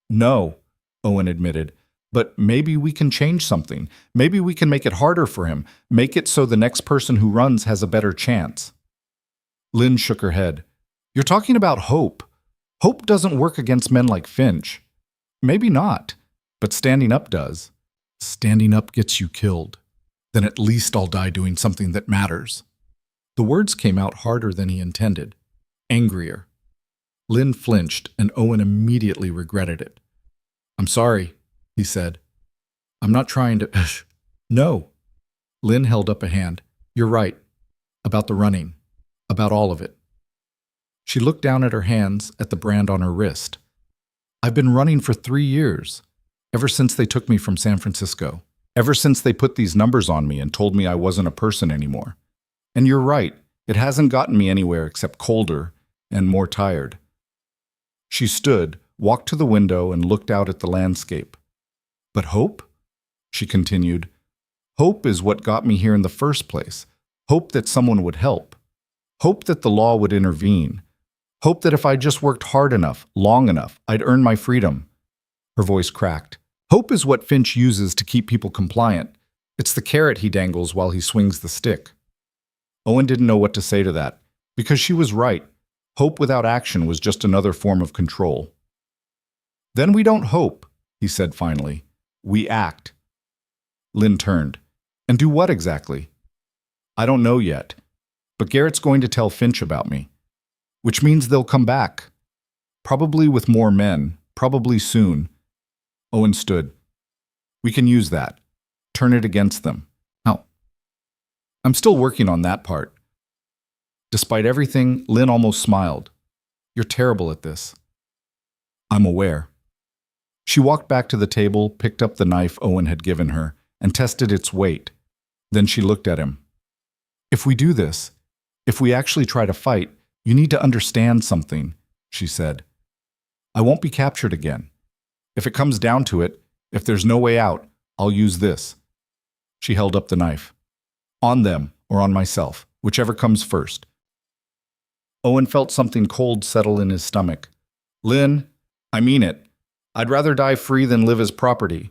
No, Owen admitted. But maybe we can change something. Maybe we can make it harder for him. Make it so the next person who runs has a better chance. Lynn shook her head. You're talking about hope. Hope doesn't work against men like Finch. Maybe not, but standing up does. Standing up gets you killed. Then at least I'll die doing something that matters. The words came out harder than he intended, angrier. Lynn flinched, and Owen immediately regretted it. I'm sorry, he said. I'm not trying to... No. Lynn held up a hand. You're right. About the running. About all of it. She looked down at her hands, at the brand on her wrist. I've been running for 3 years, ever since they took me from San Francisco. Ever since they put these numbers on me and told me I wasn't a person anymore. And you're right, it hasn't gotten me anywhere except colder and more tired. She stood, walked to the window, and looked out at the landscape. "But hope?" she continued. "Hope is what got me here in the first place. Hope that someone would help. Hope that the law would intervene. Hope that if I just worked hard enough, long enough, I'd earn my freedom." Her voice cracked. Hope is what Finch uses to keep people compliant. It's the carrot he dangles while he swings the stick. Owen didn't know what to say to that, because she was right. Hope without action was just another form of control. "Then we don't hope," he said finally. "We act." Lynn turned. "And do what exactly?" "I don't know yet, but Garrett's going to tell Finch about me. Which means they'll come back. Probably with more men, probably soon." Owen stood. "We can use that. Turn it against them." "How?" "I'm still working on that part." Despite everything, Lynn almost smiled. "You're terrible at this." "I'm aware." She walked back to the table, picked up the knife Owen had given her, and tested its weight. Then she looked at him. "If we do this, if we actually try to fight, you need to understand something," she said. "I won't be captured again. If it comes down to it, if there's no way out, I'll use this." She held up the knife. "On them or on myself, whichever comes first." Owen felt something cold settle in his stomach. "Lynn, I mean it. I'd rather die free than live as property.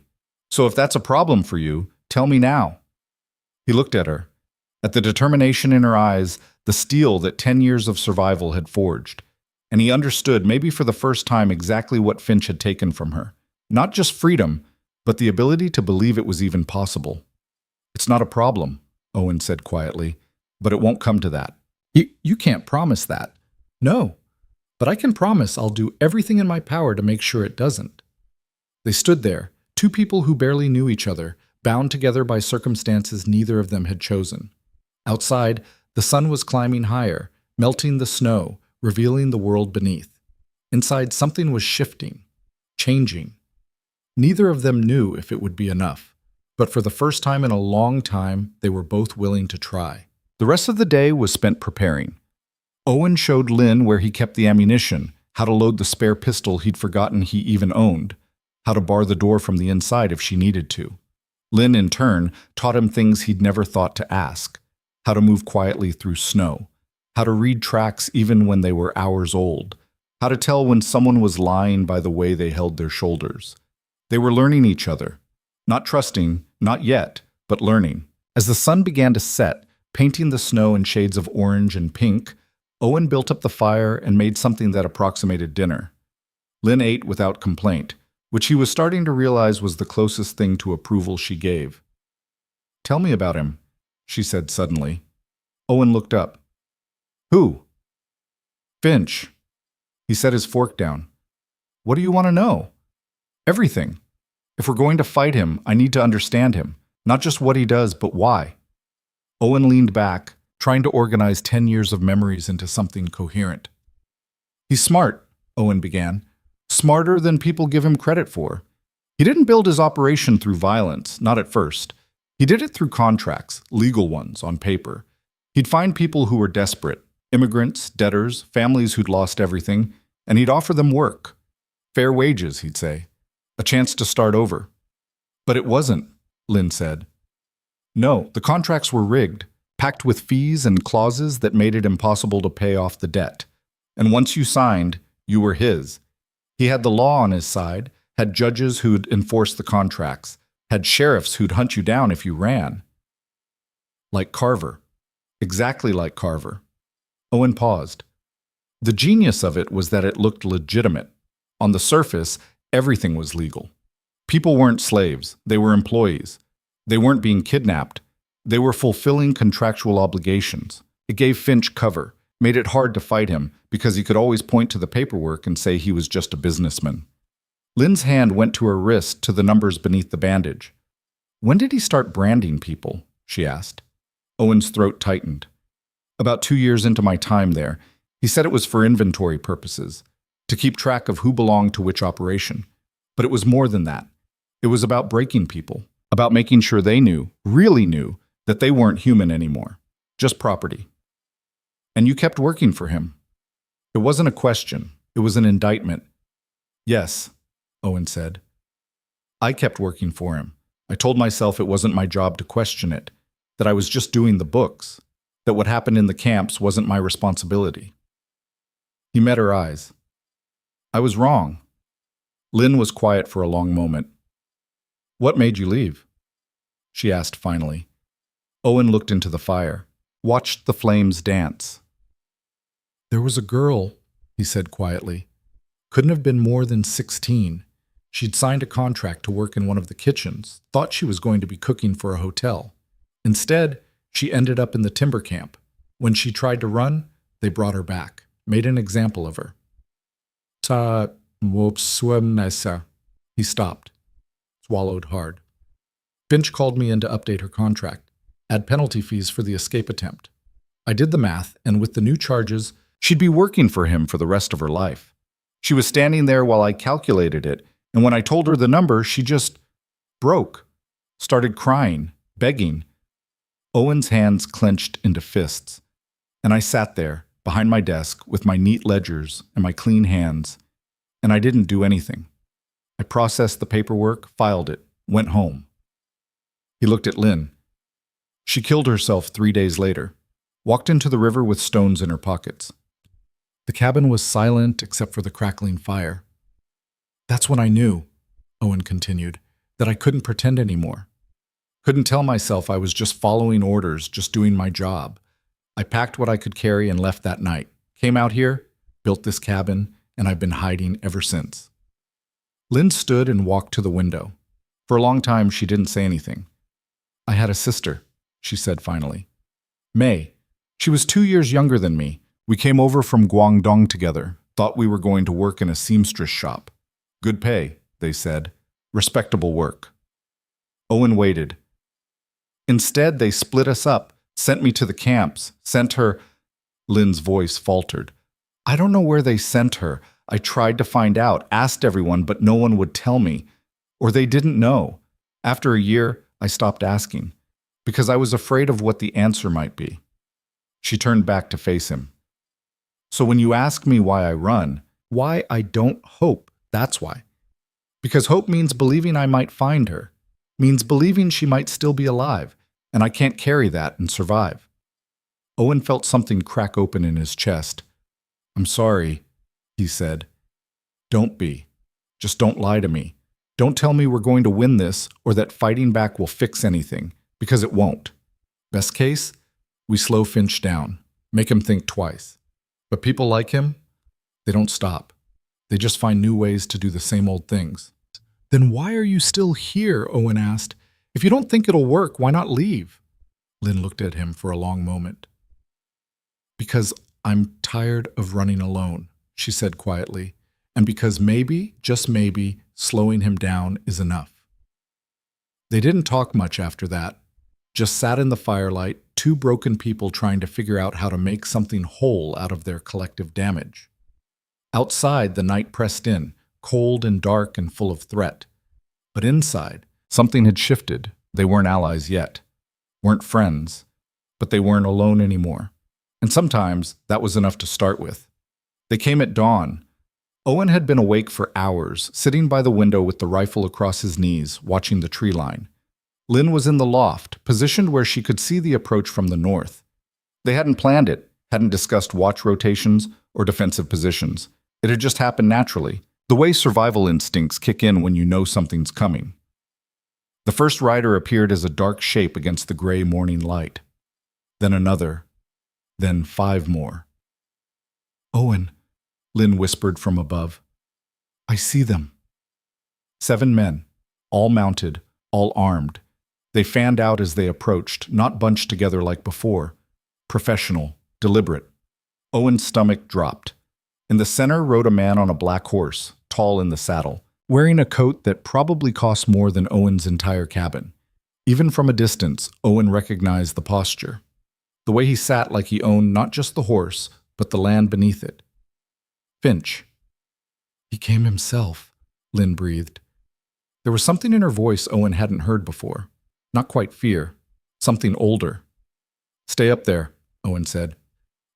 So if that's a problem for you, tell me now." He looked at her, at the determination in her eyes, the steel that 10 years of survival had forged. And he understood, maybe for the first time, exactly what Finch had taken from her. Not just freedom, but the ability to believe it was even possible. "It's not a problem," Owen said quietly, "but it won't come to that." You can't promise that." "No, but I can promise I'll do everything in my power to make sure it doesn't." They stood there, two people who barely knew each other, bound together by circumstances neither of them had chosen. Outside, the sun was climbing higher, melting the snow, revealing the world beneath. Inside, something was shifting, changing. Neither of them knew if it would be enough, but for the first time in a long time, they were both willing to try. The rest of the day was spent preparing. Owen showed Lynn where he kept the ammunition, how to load the spare pistol he'd forgotten he even owned, how to bar the door from the inside if she needed to. Lynn, in turn, taught him things he'd never thought to ask, how to move quietly through snow, how to read tracks even when they were hours old, how to tell when someone was lying by the way they held their shoulders. They were learning each other, not trusting, not yet, but learning. As the sun began to set, painting the snow in shades of orange and pink, Owen built up the fire and made something that approximated dinner. Lynn ate without complaint, which he was starting to realize was the closest thing to approval she gave. "Tell me about him," she said suddenly. Owen looked up. "Who?" "Finch." He set his fork down. "What do you want to know?" "Everything. If we're going to fight him, I need to understand him, not just what he does, but why." Owen leaned back, trying to organize 10 years of memories into something coherent. "He's smart," Owen began. "Smarter than people give him credit for. He didn't build his operation through violence, not at first. He did it through contracts, legal ones, on paper. He'd find people who were desperate, immigrants, debtors, families who'd lost everything, and he'd offer them work. Fair wages, he'd say. A chance to start over. But it wasn't," Lynn said. "No, the contracts were rigged, packed with fees and clauses that made it impossible to pay off the debt. And once you signed, you were his. He had the law on his side, had judges who'd enforce the contracts, had sheriffs who'd hunt you down if you ran." Like Carver. Exactly like Carver. Owen paused. The genius of it was that it looked legitimate. On the surface, everything was legal. People weren't slaves, they were employees. They weren't being kidnapped. They were fulfilling contractual obligations. It gave Finch cover, made it hard to fight him, because he could always point to the paperwork and say he was just a businessman. Lynn's hand went to her wrist, to the numbers beneath the bandage. "When did he start branding people?" she asked. Owen's throat tightened. "About 2 years into my time there. He said it was for inventory purposes, to keep track of who belonged to which operation. But it was more than that. It was about breaking people, about making sure they knew, really knew, that they weren't human anymore, just property. And you kept working for him." It wasn't a question. It was an indictment. Yes, Owen said. I kept working for him. I told myself it wasn't my job to question it, that I was just doing the books, that what happened in the camps wasn't my responsibility. He met her eyes. I was wrong. Lynn was quiet for a long moment. What made you leave? She asked finally. Owen looked into the fire, watched the flames dance. There was a girl, he said quietly. Couldn't have been more than 16. She'd signed a contract to work in one of the kitchens, thought she was going to be cooking for a hotel. Instead, she ended up in the timber camp. When she tried to run, they brought her back, made an example of her. He stopped, swallowed hard. Finch called me in to update her contract, add penalty fees for the escape attempt. I did the math, and with the new charges, she'd be working for him for the rest of her life. She was standing there while I calculated it, and when I told her the number, she just broke, started crying, begging. Owen's hands clenched into fists, and I sat there, behind my desk, with my neat ledgers and my clean hands, and I didn't do anything. I processed the paperwork, filed it, went home. He looked at Lynn. She killed herself 3 days later, walked into the river with stones in her pockets. The cabin was silent except for the crackling fire. That's when I knew, Owen continued, that I couldn't pretend anymore. Couldn't tell myself I was just following orders, just doing my job. I packed what I could carry and left that night. Came out here, built this cabin, and I've been hiding ever since. Lynn stood and walked to the window. For a long time, she didn't say anything. I had a sister, she said finally. May. She was 2 years younger than me. We came over from Guangdong together, thought we were going to work in a seamstress shop. Good pay, they said. Respectable work. Owen waited. Instead, they split us up, sent me to the camps, sent her. Lynn's voice faltered. I don't know where they sent her. I tried to find out, asked everyone, but no one would tell me. Or they didn't know. After a year, I stopped asking, because I was afraid of what the answer might be. She turned back to face him. So when you ask me why I run, why I don't hope, that's why. Because hope means believing I might find her, means believing she might still be alive, and I can't carry that and survive. Owen felt something crack open in his chest. I'm sorry, he said. Don't be. Just don't lie to me. Don't tell me we're going to win this or that fighting back will fix anything, because it won't. Best case, we slow Finch down, make him think twice. But people like him, they don't stop. They just find new ways to do the same old things. Then why are you still here? Owen asked. If you don't think it'll work, why not leave? Lynn looked at him for a long moment. Because I'm tired of running alone, she said quietly, and because maybe, just maybe, slowing him down is enough. They didn't talk much after that, just sat in the firelight, two broken people trying to figure out how to make something whole out of their collective damage. Outside, the night pressed in, cold and dark and full of threat. But inside, something had shifted. They weren't allies yet, weren't friends, but they weren't alone anymore. And sometimes that was enough to start with. They came at dawn. Owen had been awake for hours, sitting by the window with the rifle across his knees, watching the tree line. Lynn was in the loft, positioned where she could see the approach from the north. They hadn't planned it, hadn't discussed watch rotations or defensive positions. It had just happened naturally, the way survival instincts kick in when you know something's coming. The first rider appeared as a dark shape against the gray morning light. Then another. Then 5 more. Owen, Lynn whispered from above. I see them. 7 men, all mounted, all armed. They fanned out as they approached, not bunched together like before. Professional, deliberate. Owen's stomach dropped. In the center rode a man on a black horse, tall in the saddle, wearing a coat that probably cost more than Owen's entire cabin. Even from a distance, Owen recognized the posture. The way he sat like he owned not just the horse, but the land beneath it. Finch. He came himself, Lynn breathed. There was something in her voice Owen hadn't heard before. Not quite fear, something older. Stay up there, Owen said.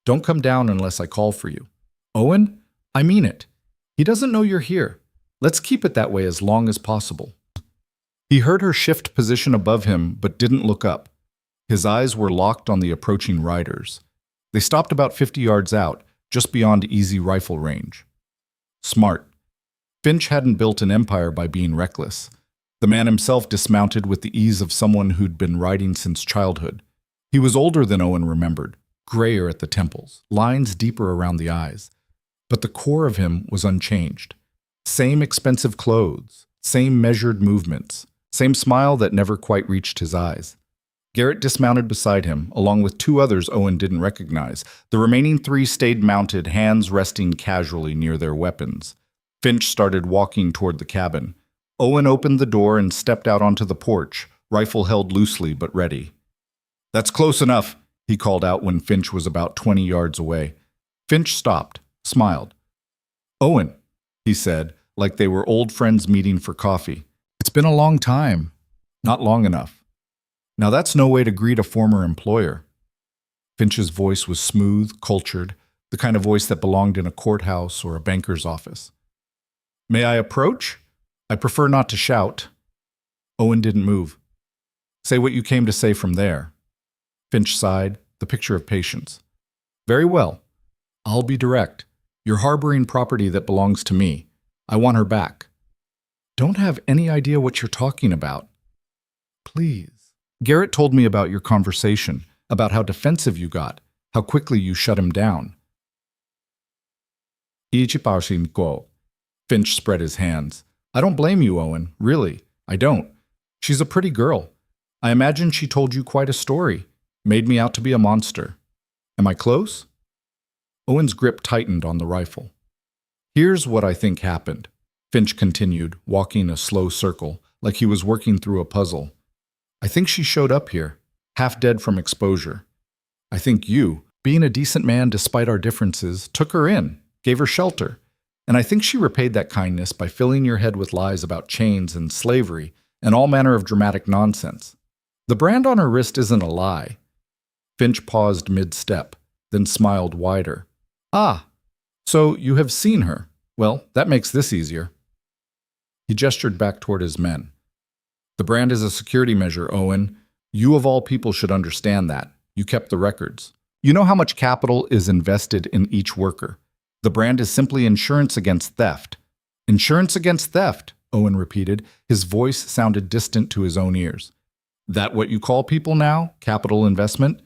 Don't come down unless I call for you. Owen, I mean it. He doesn't know you're here. Let's keep it that way as long as possible. He heard her shift position above him, but didn't look up. His eyes were locked on the approaching riders. They stopped about 50 yards out, just beyond easy rifle range. Smart. Finch hadn't built an empire by being reckless. The man himself dismounted with the ease of someone who'd been riding since childhood. He was older than Owen remembered, grayer at the temples, lines deeper around the eyes. But the core of him was unchanged. Same expensive clothes, same measured movements, same smile that never quite reached his eyes. Garrett dismounted beside him, along with two others Owen didn't recognize. The remaining three stayed mounted, hands resting casually near their weapons. Finch started walking toward the cabin. Owen opened the door and stepped out onto the porch, rifle held loosely but ready. "That's close enough," he called out when Finch was about 20 yards away. Finch stopped, smiled. "Owen," he said, like they were old friends meeting for coffee. "It's been a long time." "Not long enough." Now that's no way to greet a former employer. Finch's voice was smooth, cultured, the kind of voice that belonged in a courthouse or a banker's office. "May I approach? I prefer not to shout." Owen didn't move. "Say what you came to say from there." Finch sighed, the picture of patience. "Very well. I'll be direct. You're harboring property that belongs to me. I want her back." "Don't have any idea what you're talking about." "Please." "Garrett told me about your conversation, about how defensive you got, how quickly you shut him down." Finch spread his hands. "I don't blame you, Owen. Really, I don't. She's a pretty girl. I imagine she told you quite a story, made me out to be a monster. Am I close?" Owen's grip tightened on the rifle. "Here's what I think happened," Finch continued, walking a slow circle, like he was working through a puzzle. "I think she showed up here, half dead from exposure. I think you, being a decent man despite our differences, took her in, gave her shelter. And I think she repaid that kindness by filling your head with lies about chains and slavery and all manner of dramatic nonsense. The brand on her wrist isn't a lie." Finch paused mid-step, then smiled wider. "Ah, so you have seen her. Well, that makes this easier." He gestured back toward his men. "The brand is a security measure, Owen. You of all people should understand that. You kept the records. You know how much capital is invested in each worker. The brand is simply insurance against theft." "Insurance against theft," Owen repeated. His voice sounded distant to his own ears. "That what you call people now? Capital investment?"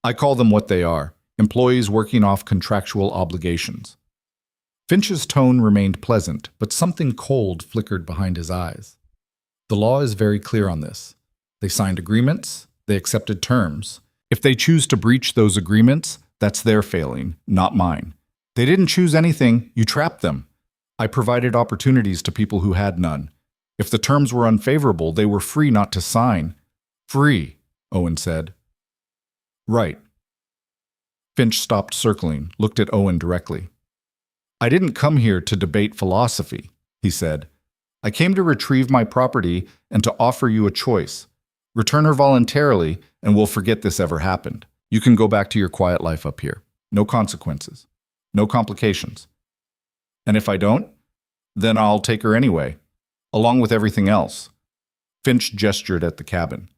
"I call them what they are, employees working off contractual obligations." Finch's tone remained pleasant, but something cold flickered behind his eyes. "The law is very clear on this. They signed agreements, they accepted terms. If they choose to breach those agreements, that's their failing, not mine. They didn't choose anything, you trapped them. I provided opportunities to people who had none. If the terms were unfavorable, they were free not to sign." "Free," Owen said. "Right." Finch stopped circling, looked at Owen directly. "I didn't come here to debate philosophy," he said. "I came to retrieve my property and to offer you a choice. Return her voluntarily, and we'll forget this ever happened. You can go back to your quiet life up here. No consequences. No complications. And if I don't, then I'll take her anyway, along with everything else." Finch gestured at the cabin.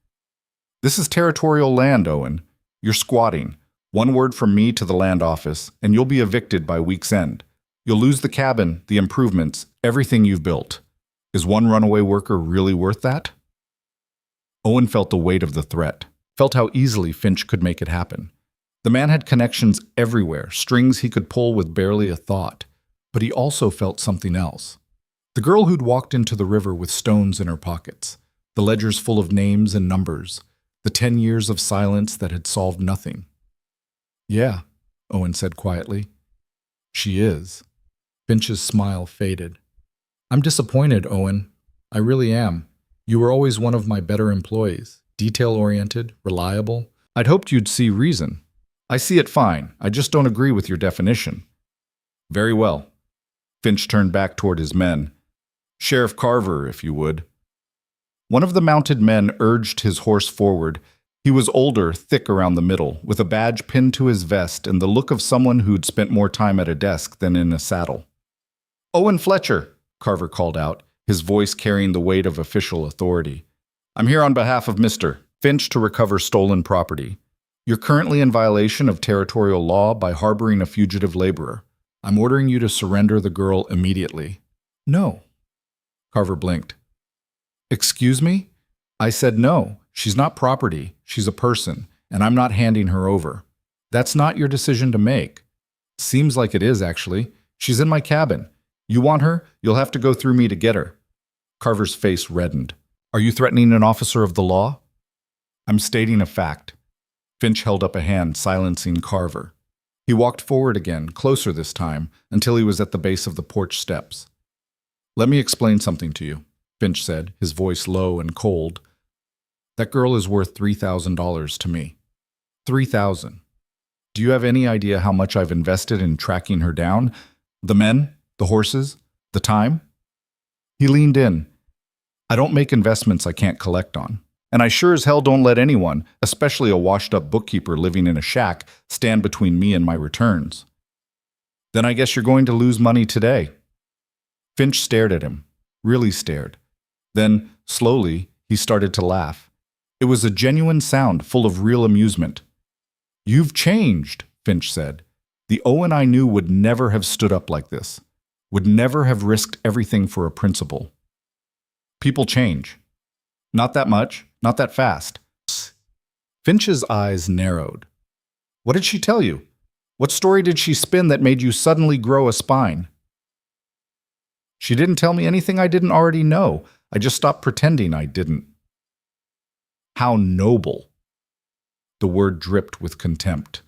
"This is territorial land, Owen. You're squatting. One word from me to the land office, and you'll be evicted by week's end. You'll lose the cabin, the improvements, everything you've built. Is one runaway worker really worth that?" Owen felt the weight of the threat, felt how easily Finch could make it happen. The man had connections everywhere, strings he could pull with barely a thought. But he also felt something else. The girl who'd walked into the river with stones in her pockets, the ledgers full of names and numbers, the 10 years of silence that had solved nothing. "Yeah," Owen said quietly. "She is." Finch's smile faded. "I'm disappointed, Owen. I really am. You were always one of my better employees, detail-oriented, reliable. I'd hoped you'd see reason. I see it fine. I just don't agree with your definition." "Very well." Finch turned back toward his men. "Sheriff Carver, if you would." One of the mounted men urged his horse forward, He was older, thick around the middle, with a badge pinned to his vest and the look of someone who'd spent more time at a desk than in a saddle. "Owen Fletcher," Carver called out, his voice carrying the weight of official authority. "I'm here on behalf of Mr. Finch to recover stolen property. You're currently in violation of territorial law by harboring a fugitive laborer. I'm ordering you to surrender the girl immediately." "No." Carver blinked. "Excuse me? I said no. She's not property. She's a person, and I'm not handing her over. That's not your decision to make." "Seems like it is, actually. She's in my cabin. You want her? You'll have to go through me to get her." Carver's face reddened. "Are you threatening an officer of the law?" "I'm stating a fact." Finch held up a hand, silencing Carver. He walked forward again, closer this time, until he was at the base of the porch steps. "Let me explain something to you," Finch said, his voice low and cold. "That girl is worth $3,000 to me. $3,000. Do you have any idea how much I've invested in tracking her down? The men, the horses, the time?" He leaned in. "I don't make investments I can't collect on. And I sure as hell don't let anyone, especially a washed-up bookkeeper living in a shack, stand between me and my returns." "Then I guess you're going to lose money today." Finch stared at him, really stared. Then, slowly, he started to laugh. It was a genuine sound, full of real amusement. "You've changed," Finch said. "The Owen I knew would never have stood up like this, would never have risked everything for a principle. People change. Not that much, not that fast." Finch's eyes narrowed. "What did she tell you? What story did she spin that made you suddenly grow a spine?" "She didn't tell me anything I didn't already know. I just stopped pretending I didn't." "How noble." The word dripped with contempt.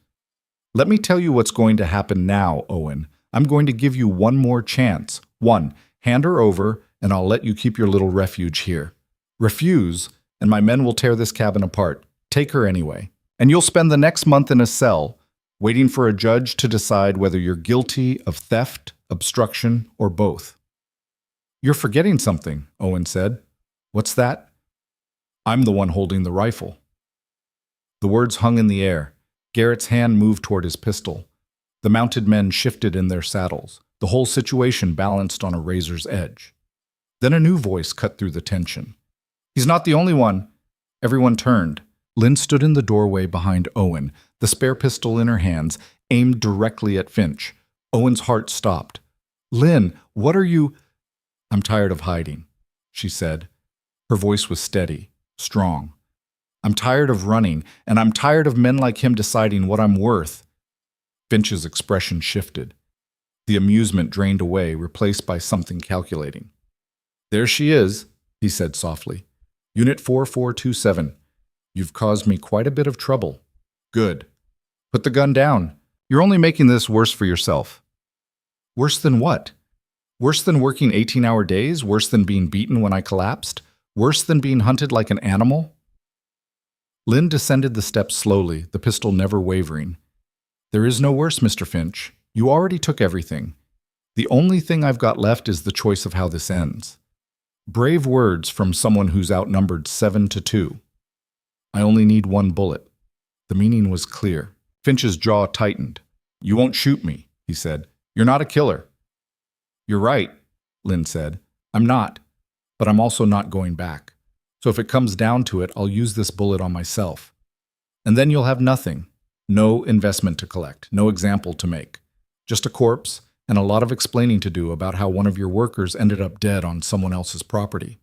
"Let me tell you what's going to happen now, Owen. I'm going to give you one more chance. One, hand her over, and I'll let you keep your little refuge here. Refuse, and my men will tear this cabin apart. Take her anyway. And you'll spend the next month in a cell, waiting for a judge to decide whether you're guilty of theft, obstruction, or both." "You're forgetting something," Owen said. "What's that?" "I'm the one holding the rifle." The words hung in the air. Garrett's hand moved toward his pistol. The mounted men shifted in their saddles, the whole situation balanced on a razor's edge. Then a new voice cut through the tension. "He's not the only one." Everyone turned. Lynn stood in the doorway behind Owen, the spare pistol in her hands, aimed directly at Finch. Owen's heart stopped. "Lynn, what are you—" "I'm tired of hiding," she said. Her voice was steady, strong. "I'm tired of running, and I'm tired of men like him deciding what I'm worth." Finch's expression shifted. The amusement drained away, replaced by something calculating. "There she is," he said softly. "Unit 4427. You've caused me quite a bit of trouble. Good. Put the gun down. You're only making this worse for yourself." "Worse than what? Worse than working 18-hour days? Worse than being beaten when I collapsed? Worse than being hunted like an animal?" Lynn descended the steps slowly, the pistol never wavering. "There is no worse, Mr. Finch. You already took everything. The only thing I've got left is the choice of how this ends." Brave words from someone who's outnumbered 7-2. "I only need one bullet." The meaning was clear. Finch's jaw tightened. "You won't shoot me," he said. "You're not a killer." "You're right," Lynn said. "I'm not, but I'm also not going back. So if it comes down to it, I'll use this bullet on myself. And then you'll have nothing. No investment to collect, no example to make. Just a corpse and a lot of explaining to do about how one of your workers ended up dead on someone else's property."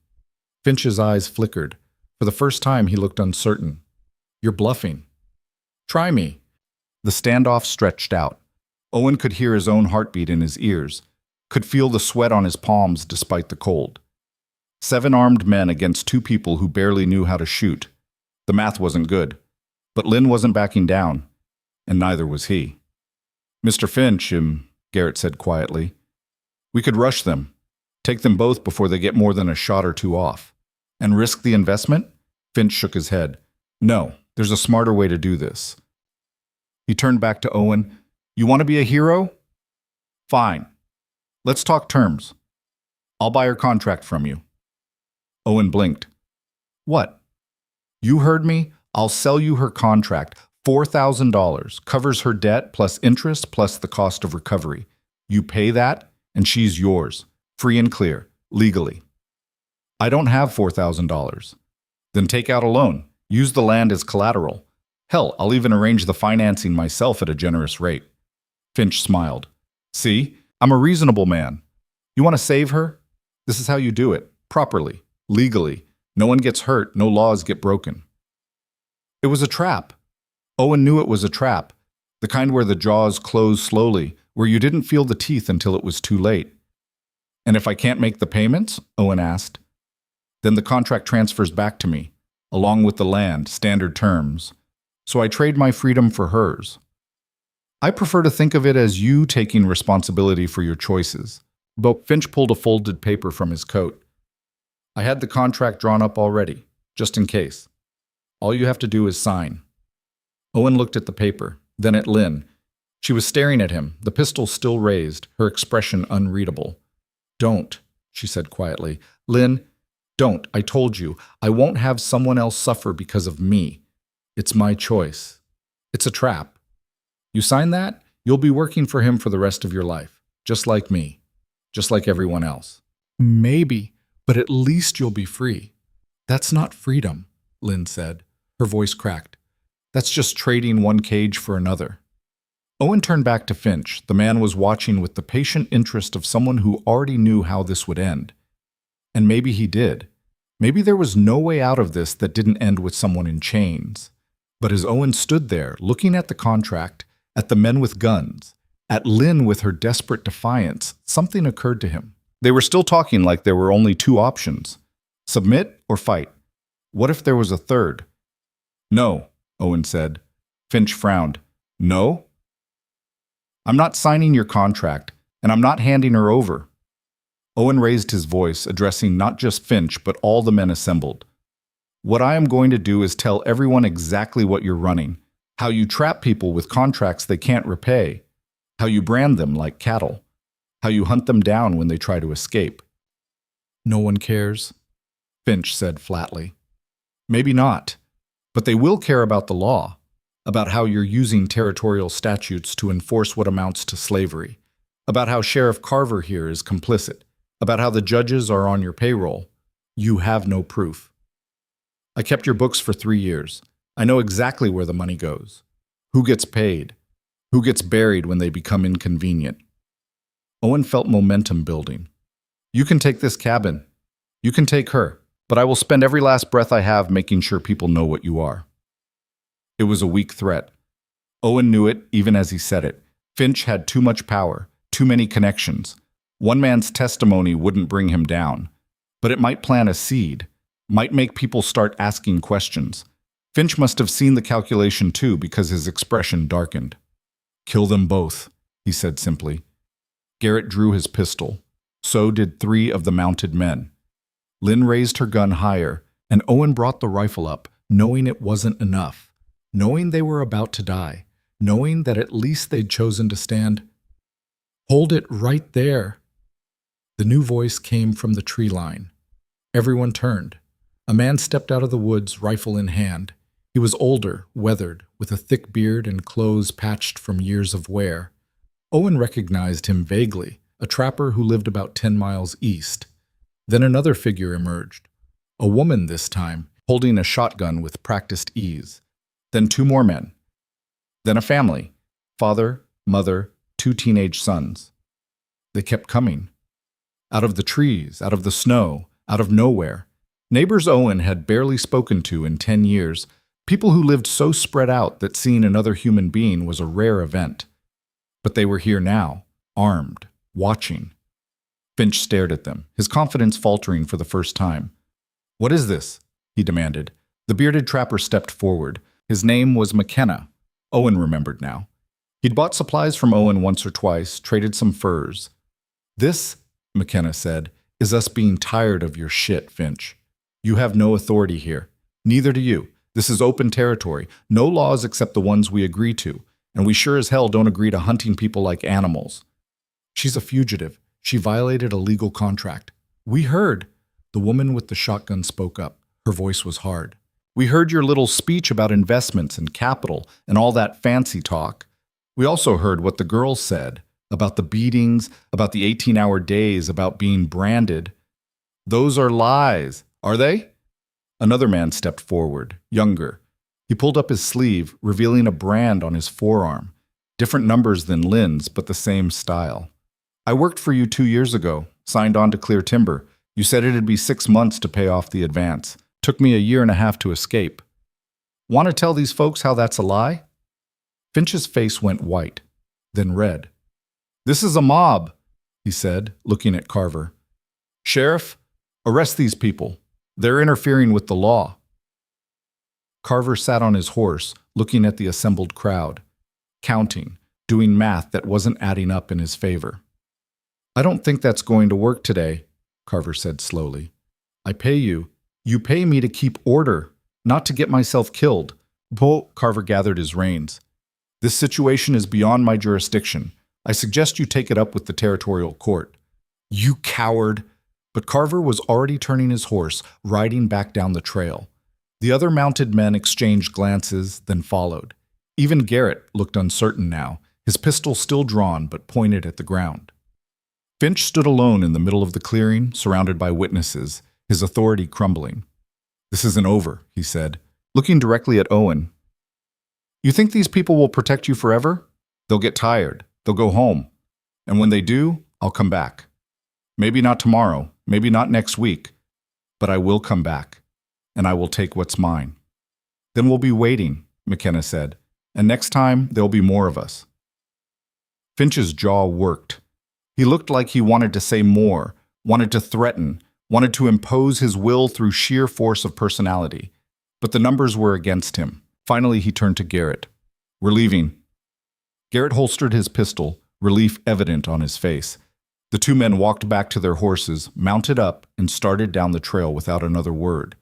Finch's eyes flickered. For the first time, he looked uncertain. "You're bluffing." "Try me." The standoff stretched out. Owen could hear his own heartbeat in his ears, could feel the sweat on his palms despite the cold. 7 armed men against 2 people who barely knew how to shoot. The math wasn't good. But Lynn wasn't backing down, and neither was he. "Mr. Finch," Garrett said quietly, "we could rush them, take them both before they get more than a shot or 2 off. And risk the investment?" Finch shook his head. "No, there's a smarter way to do this." He turned back to Owen. "You want to be a hero? Fine. Let's talk terms. I'll buy her contract from you." Owen blinked. "What?" "You heard me. I'll sell you her contract. $4,000 covers her debt plus interest plus the cost of recovery. You pay that, and she's yours, free and clear, legally. I don't have $4,000. Then take out a loan. Use the land as collateral. Hell, I'll even arrange the financing myself at a generous rate. Finch smiled. See, I'm a reasonable man. You want to save her? This is how you do it, properly, legally. No one gets hurt, no laws get broken. It was a trap. Owen knew it was a trap, the kind where the jaws close slowly, where you didn't feel the teeth until it was too late. And if I can't make the payments? Owen asked. Then the contract transfers back to me, along with the land, standard terms. So I trade my freedom for hers. I prefer to think of it as you taking responsibility for your choices. But Finch pulled a folded paper from his coat. I had the contract drawn up already, just in case. All you have to do is sign. Owen looked at the paper, then at Lynn. She was staring at him, the pistol still raised, her expression unreadable. Don't, she said quietly. Lynn, don't. I told you. I won't have someone else suffer because of me. It's my choice. It's a trap. You sign that, you'll be working for him for the rest of your life, just like me, just like everyone else. Maybe, but at least you'll be free. That's not freedom, Lynn said. Her voice cracked. That's just trading one cage for another. Owen turned back to Finch. The man was watching with the patient interest of someone who already knew how this would end. And maybe he did. Maybe there was no way out of this that didn't end with someone in chains. But as Owen stood there, looking at the contract, at the men with guns, at Lynn with her desperate defiance, something occurred to him. They were still talking like there were only two options. Submit or fight. What if there was a third? No, Owen said. Finch frowned. No? I'm not signing your contract, and I'm not handing her over. Owen raised his voice, addressing not just Finch, but all the men assembled. What I am going to do is tell everyone exactly what you're running, how you trap people with contracts they can't repay, how you brand them like cattle, how you hunt them down when they try to escape. No one cares, Finch said flatly. Maybe not, but they will care about the law, about how you're using territorial statutes to enforce what amounts to slavery, about how Sheriff Carver here is complicit, about how the judges are on your payroll. You have no proof. I kept your books for 3 years. I know exactly where the money goes, who gets paid, who gets buried when they become inconvenient. Owen felt momentum building. You can take this cabin. You can take her, but I will spend every last breath I have making sure people know what you are. It was a weak threat. Owen knew it even as he said it. Finch had too much power, too many connections. One man's testimony wouldn't bring him down, but it might plant a seed, might make people start asking questions. Finch must have seen the calculation too because his expression darkened. Kill them both, he said simply. Garrett drew his pistol. So did 3 of the mounted men. Lynn raised her gun higher, and Owen brought the rifle up, knowing it wasn't enough, knowing they were about to die, knowing that at least they'd chosen to stand. Hold it right there. The new voice came from the tree line. Everyone turned. A man stepped out of the woods, rifle in hand. He was older, weathered, with a thick beard and clothes patched from years of wear. Owen recognized him vaguely, a trapper who lived about 10 miles east. Then another figure emerged, a woman this time, holding a shotgun with practiced ease. Then 2 more men. Then a family, father, mother, 2 teenage sons. They kept coming. Out of the trees, out of the snow, out of nowhere. Neighbors Owen had barely spoken to in 10 years, people who lived so spread out that seeing another human being was a rare event. But they were here now, armed, watching. Finch stared at them, his confidence faltering for the first time. What is this? He demanded. The bearded trapper stepped forward. His name was McKenna. Owen remembered now. He'd bought supplies from Owen once or twice, traded some furs. This, McKenna said, is us being tired of your shit, Finch. You have no authority here. Neither do you. This is open territory. No laws except the ones we agree to. And we sure as hell don't agree to hunting people like animals. She's a fugitive. She violated a legal contract. We heard. The woman with the shotgun spoke up. Her voice was hard. We heard your little speech about investments and capital and all that fancy talk. We also heard what the girls said about the beatings, about the 18-hour days, about being branded. Those are lies, are they? Another man stepped forward, younger. He pulled up his sleeve, revealing a brand on his forearm. Different numbers than Lynn's, but the same style. I worked for you 2 years ago, signed on to clear timber. You said it'd be 6 months to pay off the advance. Took me a year and a half to escape. Want to tell these folks how that's a lie? Finch's face went white, then red. This is a mob, he said, looking at Carver. Sheriff, arrest these people. They're interfering with the law. Carver sat on his horse, looking at the assembled crowd, counting, doing math that wasn't adding up in his favor. I don't think that's going to work today, Carver said slowly. I pay you. You pay me to keep order, not to get myself killed. Carver gathered his reins. This situation is beyond my jurisdiction. I suggest you take it up with the territorial court. You coward! But Carver was already turning his horse, riding back down the trail. The other mounted men exchanged glances, then followed. Even Garrett looked uncertain now, his pistol still drawn but pointed at the ground. Finch stood alone in the middle of the clearing, surrounded by witnesses, his authority crumbling. This isn't over, he said, looking directly at Owen. You think these people will protect you forever? They'll get tired. They'll go home. And when they do, I'll come back. Maybe not tomorrow, maybe not next week, but I will come back, and I will take what's mine. Then we'll be waiting, McKenna said, and next time there'll be more of us. Finch's jaw worked. He looked like he wanted to say more, wanted to threaten, wanted to impose his will through sheer force of personality. But the numbers were against him. Finally, he turned to Garrett. We're leaving. Garrett holstered his pistol, relief evident on his face. The two men walked back to their horses, mounted up, and started down the trail without another word.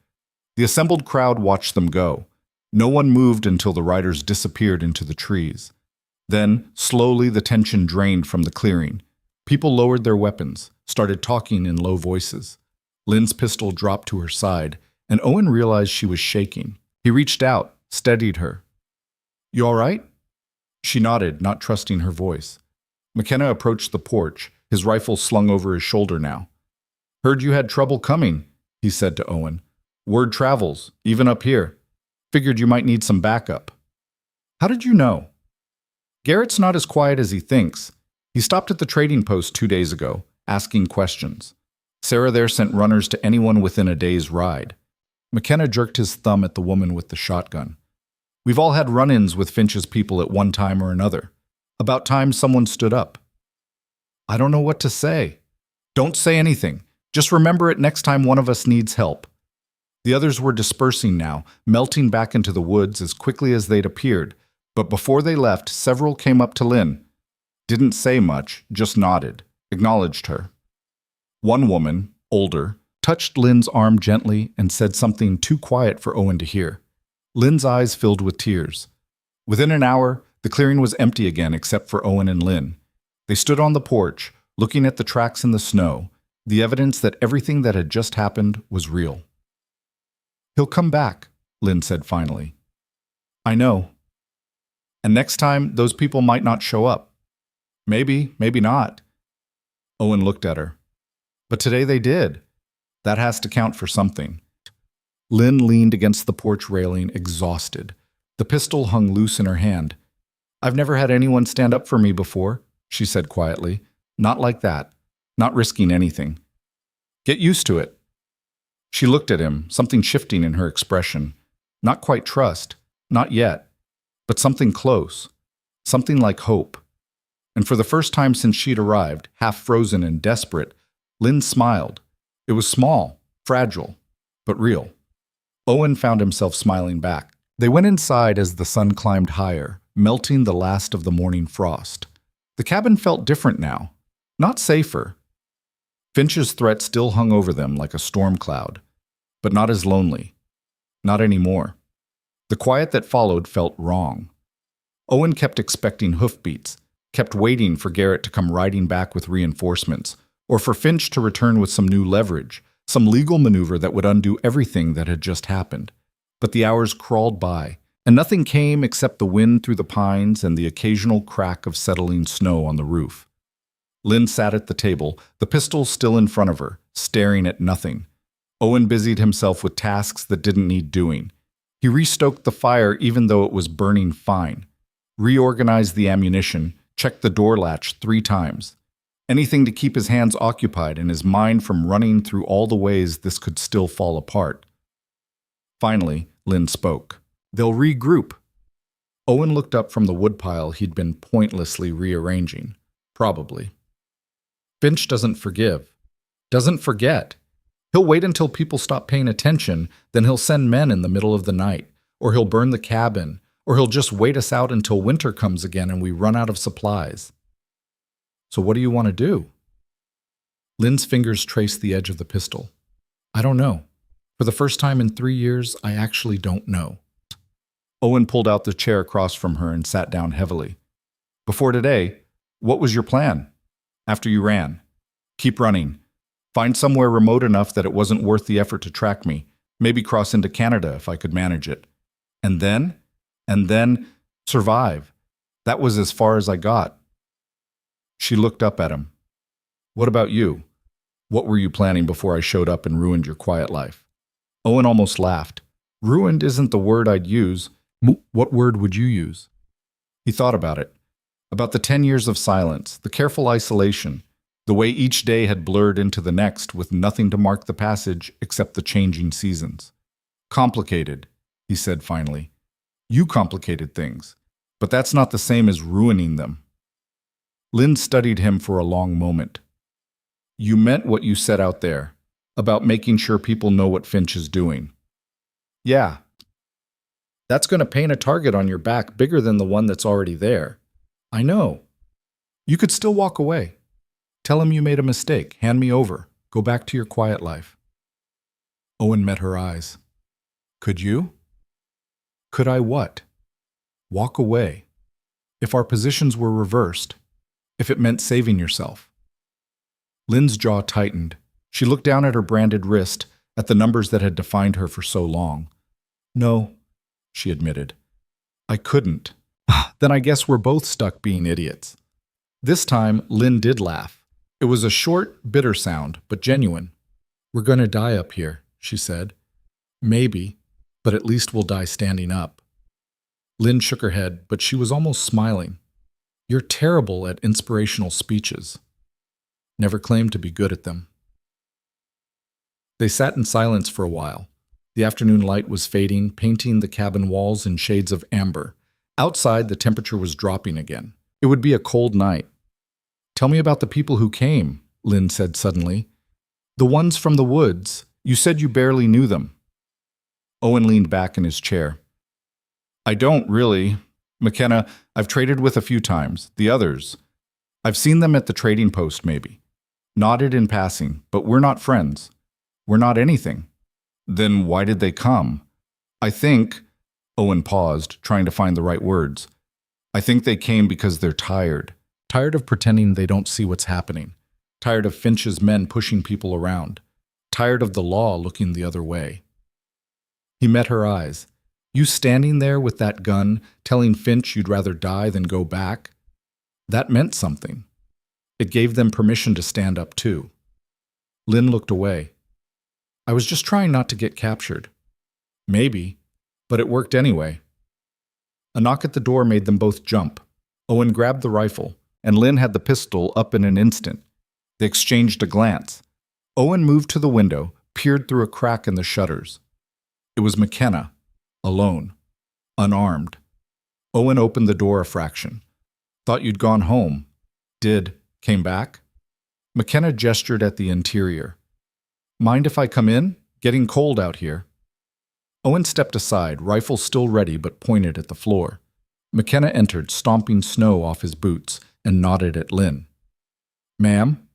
The assembled crowd watched them go. No one moved until the riders disappeared into the trees. Then, slowly, the tension drained from the clearing. People lowered their weapons, started talking in low voices. Lynn's pistol dropped to her side, and Owen realized she was shaking. He reached out, steadied her. You all right? She nodded, not trusting her voice. McKenna approached the porch, his rifle slung over his shoulder now. Heard you had trouble coming, he said to Owen. Word travels, even up here. Figured you might need some backup. How did you know? Garrett's not as quiet as he thinks. He stopped at the trading post 2 days ago, asking questions. Sarah there sent runners to anyone within a day's ride. McKenna jerked his thumb at the woman with the shotgun. We've all had run-ins with Finch's people at one time or another. About time someone stood up. I don't know what to say. Don't say anything. Just remember it next time one of us needs help. The others were dispersing now, melting back into the woods as quickly as they'd appeared, but before they left, several came up to Lynn. Didn't say much, just nodded, acknowledged her. One woman, older, touched Lynn's arm gently and said something too quiet for Owen to hear. Lynn's eyes filled with tears. Within an hour, the clearing was empty again except for Owen and Lynn. They stood on the porch, looking at the tracks in the snow, the evidence that everything that had just happened was real. He'll come back, Lynn said finally. I know. And next time, those people might not show up. Maybe, maybe not. Owen looked at her. But today they did. That has to count for something. Lynn leaned against the porch railing, exhausted. The pistol hung loose in her hand. I've never had anyone stand up for me before, she said quietly. Not like that. Not risking anything. Get used to it. She looked at him, something shifting in her expression. Not quite trust. Not yet. But something close. Something like hope. And for the first time since she'd arrived, half frozen and desperate, Lynn smiled. It was small, fragile, but real. Owen found himself smiling back. They went inside as the sun climbed higher, melting the last of the morning frost. The cabin felt different now, not safer. Finch's threat still hung over them like a storm cloud, but not as lonely. Not anymore. The quiet that followed felt wrong. Owen kept expecting hoofbeats, kept waiting for Garrett to come riding back with reinforcements, or for Finch to return with some new leverage, some legal maneuver that would undo everything that had just happened. But the hours crawled by, and nothing came except the wind through the pines and the occasional crack of settling snow on the roof. Lynn sat at the table, the pistol still in front of her, staring at nothing. Owen busied himself with tasks that didn't need doing. He restoked the fire even though it was burning fine, reorganized the ammunition, checked the door latch 3 times. Anything to keep his hands occupied and his mind from running through all the ways this could still fall apart. Finally, Lynn spoke. "They'll regroup." Owen looked up from the woodpile he'd been pointlessly rearranging. Probably. Finch doesn't forgive. Doesn't forget. He'll wait until people stop paying attention, then he'll send men in the middle of the night, or he'll burn the cabin, or he'll just wait us out until winter comes again and we run out of supplies. So what do you want to do? Lynn's fingers traced the edge of the pistol. I don't know. For the first time in 3 years, I actually don't know. Owen pulled out the chair across from her and sat down heavily. Before today, what was your plan? After you ran? Keep running. Find somewhere remote enough that it wasn't worth the effort to track me. Maybe cross into Canada if I could manage it. And then, survive. That was as far as I got. She looked up at him. What about you? What were you planning before I showed up and ruined your quiet life? Owen almost laughed. Ruined isn't the word I'd use. What word would you use? He thought about it. About the 10 years of silence, the careful isolation, the way each day had blurred into the next with nothing to mark the passage except the changing seasons. Complicated, he said finally. You complicated things, but that's not the same as ruining them. Lynn studied him for a long moment. You meant what you said out there, about making sure people know what Finch is doing. Yeah. That's going to paint a target on your back bigger than the one that's already there. I know. You could still walk away. Tell him you made a mistake. Hand me over. Go back to your quiet life. Owen met her eyes. Could you? Could I what? Walk away. If our positions were reversed, if it meant saving yourself. Lynn's jaw tightened. She looked down at her branded wrist, at the numbers that had defined her for so long. No, she admitted. I couldn't. Then I guess we're both stuck being idiots. This time, Lynn did laugh. It was a short, bitter sound, but genuine. We're going to die up here, she said. Maybe, but at least we'll die standing up. Lynn shook her head, but she was almost smiling. You're terrible at inspirational speeches. Never claimed to be good at them. They sat in silence for a while. The afternoon light was fading, painting the cabin walls in shades of amber. Outside, the temperature was dropping again. It would be a cold night. Tell me about the people who came, Lynn said suddenly. The ones from the woods. You said you barely knew them. Owen leaned back in his chair. I don't, really. McKenna, I've traded with a few times. The others. I've seen them at the trading post, maybe. Nodded in passing, but we're not friends. We're not anything. Then why did they come? I think... Owen paused, trying to find the right words. I think they came because they're tired. Tired of pretending they don't see what's happening. Tired of Finch's men pushing people around. Tired of the law looking the other way. He met her eyes. You standing there with that gun, telling Finch you'd rather die than go back? That meant something. It gave them permission to stand up too. Lynn looked away. I was just trying not to get captured. Maybe, but it worked anyway. A knock at the door made them both jump. Owen grabbed the rifle, and Lynn had the pistol up in an instant. They exchanged a glance. Owen moved to the window, peered through a crack in the shutters. It was McKenna, alone, unarmed. Owen opened the door a fraction. Thought you'd gone home. Did. Came back? McKenna gestured at the interior. Mind if I come in? Getting cold out here. Owen stepped aside, rifle still ready but pointed at the floor. McKenna entered, stomping snow off his boots, and nodded at Lynn. Ma'am?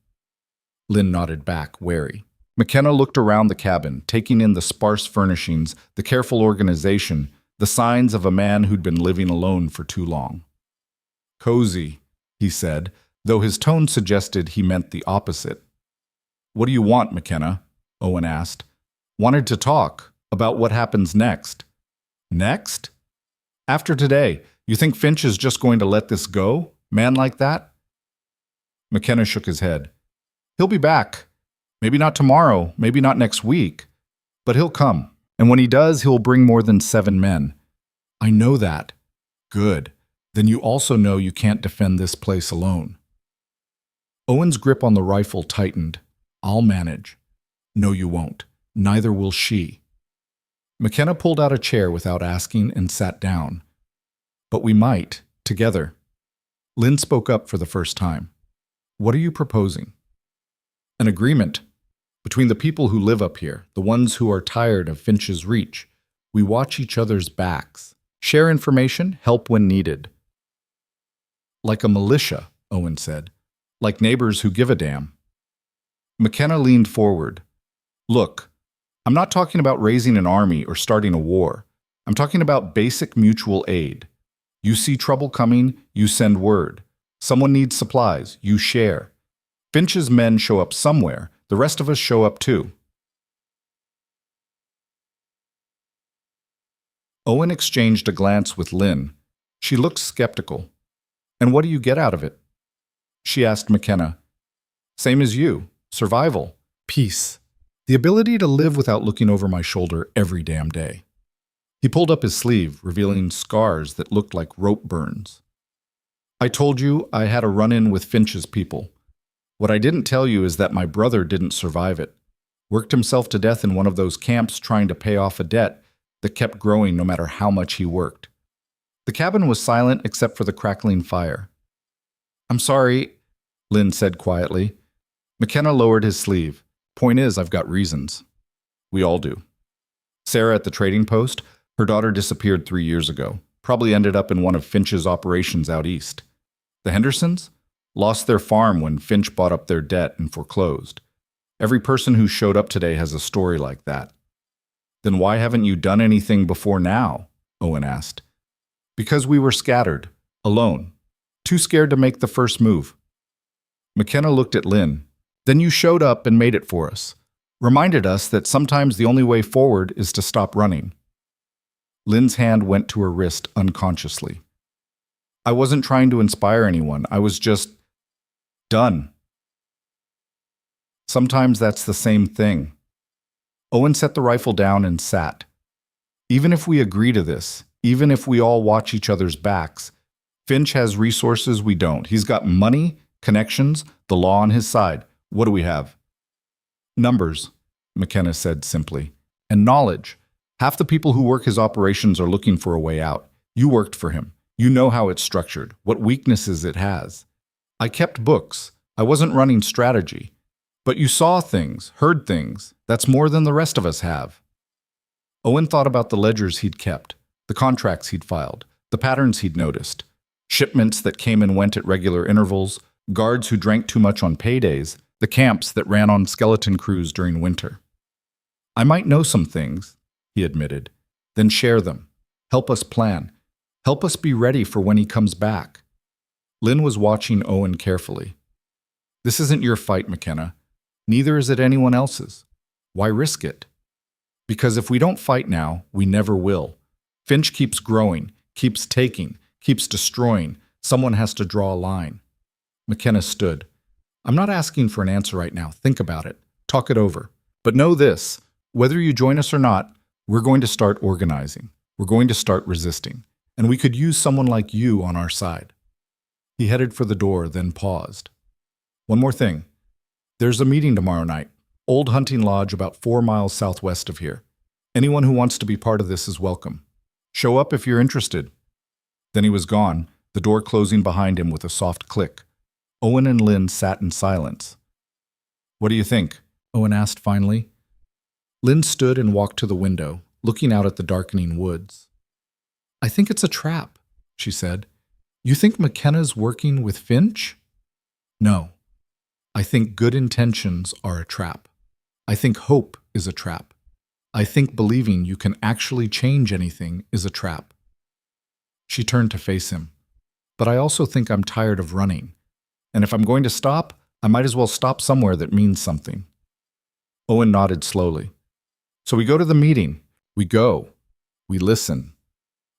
Lynn nodded back, wary. McKenna looked around the cabin, taking in the sparse furnishings, the careful organization, the signs of a man who'd been living alone for too long. Cozy, he said, though his tone suggested he meant the opposite. What do you want, McKenna? Owen asked. Wanted to talk about what happens next. Next? After today, you think Finch is just going to let this go? Man like that? McKenna shook his head. He'll be back. Maybe not tomorrow, maybe not next week, but he'll come. And when he does, he'll bring more than 7 men. I know that. Good. Then you also know you can't defend this place alone. Owen's grip on the rifle tightened. I'll manage. No, you won't. Neither will she. McKenna pulled out a chair without asking and sat down. But we might, together. Lynn spoke up for the first time. What are you proposing? An agreement. Between the people who live up here, the ones who are tired of Finch's reach. We watch each other's backs. Share information, help when needed. Like a militia, Owen said. Like neighbors who give a damn. McKenna leaned forward. Look, I'm not talking about raising an army or starting a war. I'm talking about basic mutual aid. You see trouble coming, you send word. Someone needs supplies, you share. Finch's men show up somewhere, the rest of us show up too. Owen exchanged a glance with Lynn. She looked skeptical. And what do you get out of it? She asked McKenna. Same as you. Survival. Peace. The ability to live without looking over my shoulder every damn day. He pulled up his sleeve, revealing scars that looked like rope burns. I told you I had a run-in with Finch's people. What I didn't tell you is that my brother didn't survive it. Worked himself to death in one of those camps trying to pay off a debt that kept growing no matter how much he worked. The cabin was silent except for the crackling fire. I'm sorry, Lynn said quietly. McKenna lowered his sleeve. Point is, I've got reasons. We all do. Sarah at the trading post, her daughter disappeared 3 years ago. Probably ended up in one of Finch's operations out east. The Hendersons? Lost their farm when Finch bought up their debt and foreclosed. Every person who showed up today has a story like that. Then why haven't you done anything before now? Owen asked. Because we were scattered, alone, too scared to make the first move. McKenna looked at Lynn. Then you showed up and made it for us. Reminded us that sometimes the only way forward is to stop running. Lynn's hand went to her wrist unconsciously. I wasn't trying to inspire anyone. I was just done. Sometimes that's the same thing. Owen set the rifle down and sat. Even if we agree to this, even if we all watch each other's backs, Finch has resources we don't. He's got money, connections, the law on his side. What do we have? Numbers, McKenna said simply. And knowledge. Half the people who work his operations are looking for a way out. You worked for him. You know how it's structured, what weaknesses it has. I kept books. I wasn't running strategy. But you saw things, heard things. That's more than the rest of us have. Owen thought about the ledgers he'd kept, the contracts he'd filed, the patterns he'd noticed, shipments that came and went at regular intervals, guards who drank too much on paydays, the camps that ran on skeleton crews during winter. I might know some things, he admitted. Then share them. Help us plan. Help us be ready for when he comes back. Lynn was watching Owen carefully. This isn't your fight, McKenna. Neither is it anyone else's. Why risk it? Because if we don't fight now, we never will. Finch keeps growing, keeps taking, keeps destroying. Someone has to draw a line. McKenna stood. I'm not asking for an answer right now. Think about it. Talk it over. But know this, whether you join us or not, we're going to start organizing. We're going to start resisting. And we could use someone like you on our side. He headed for the door, then paused. One more thing. There's a meeting tomorrow night. Old hunting lodge about 4 miles southwest of here. Anyone who wants to be part of this is welcome. Show up if you're interested. Then he was gone, the door closing behind him with a soft click. Owen and Lynn sat in silence. What do you think? Owen asked finally. Lynn stood and walked to the window, looking out at the darkening woods. I think it's a trap, she said. You think McKenna's working with Finch? No. I think good intentions are a trap. I think hope is a trap. I think believing you can actually change anything is a trap. She turned to face him. But I also think I'm tired of running. And if I'm going to stop, I might as well stop somewhere that means something. Owen nodded slowly. So we go to the meeting. We go. We listen.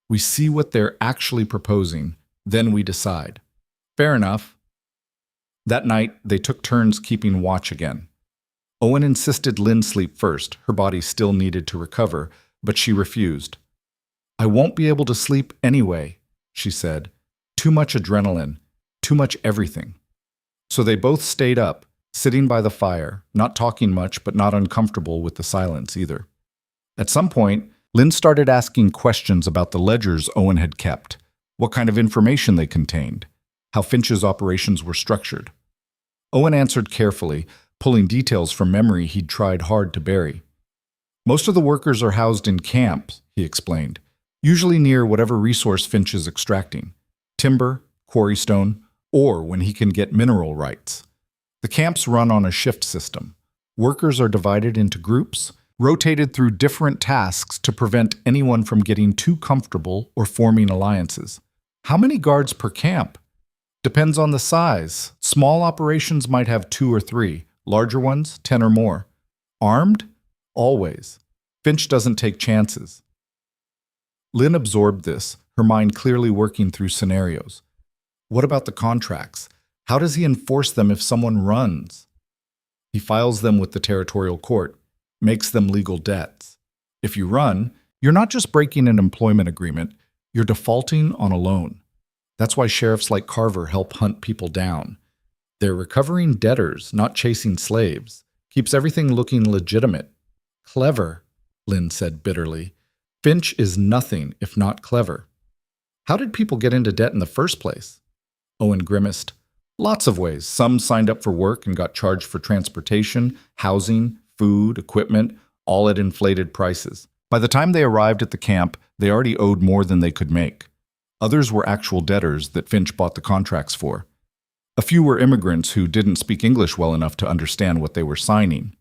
We see what they're actually proposing, then we decide. Fair enough. That night, they took turns keeping watch again. Owen insisted Lynn sleep first. Her body still needed to recover, but she refused. I won't be able to sleep anyway, she said. Too much adrenaline, too much everything. So they both stayed up, sitting by the fire, not talking much but not uncomfortable with the silence either. At some point, Lynn started asking questions about the ledgers Owen had kept, what kind of information they contained, how Finch's operations were structured. Owen answered carefully, pulling details from memory he'd tried hard to bury. Most of the workers are housed in camps, he explained, usually near whatever resource Finch is extracting, timber, quarry stone, or when he can get mineral rights. The camps run on a shift system. Workers are divided into groups, rotated through different tasks to prevent anyone from getting too comfortable or forming alliances. How many guards per camp? Depends on the size. Small operations might have 2 or 3, larger ones, 10 or more. Armed? Always. Finch doesn't take chances. Lynn absorbed this, her mind clearly working through scenarios. What about the contracts? How does he enforce them if someone runs? He files them with the territorial court, makes them legal debts. If you run, you're not just breaking an employment agreement, you're defaulting on a loan. That's why sheriffs like Carver help hunt people down. They're recovering debtors, not chasing slaves. Keeps everything looking legitimate. Clever, Lynn said bitterly. Finch is nothing if not clever. How did people get into debt in the first place? Owen grimaced. Lots of ways. Some signed up for work and got charged for transportation, housing, food, equipment, all at inflated prices. By the time they arrived at the camp, they already owed more than they could make. Others were actual debtors that Finch bought the contracts for. A few were immigrants who didn't speak English well enough to understand what they were signing.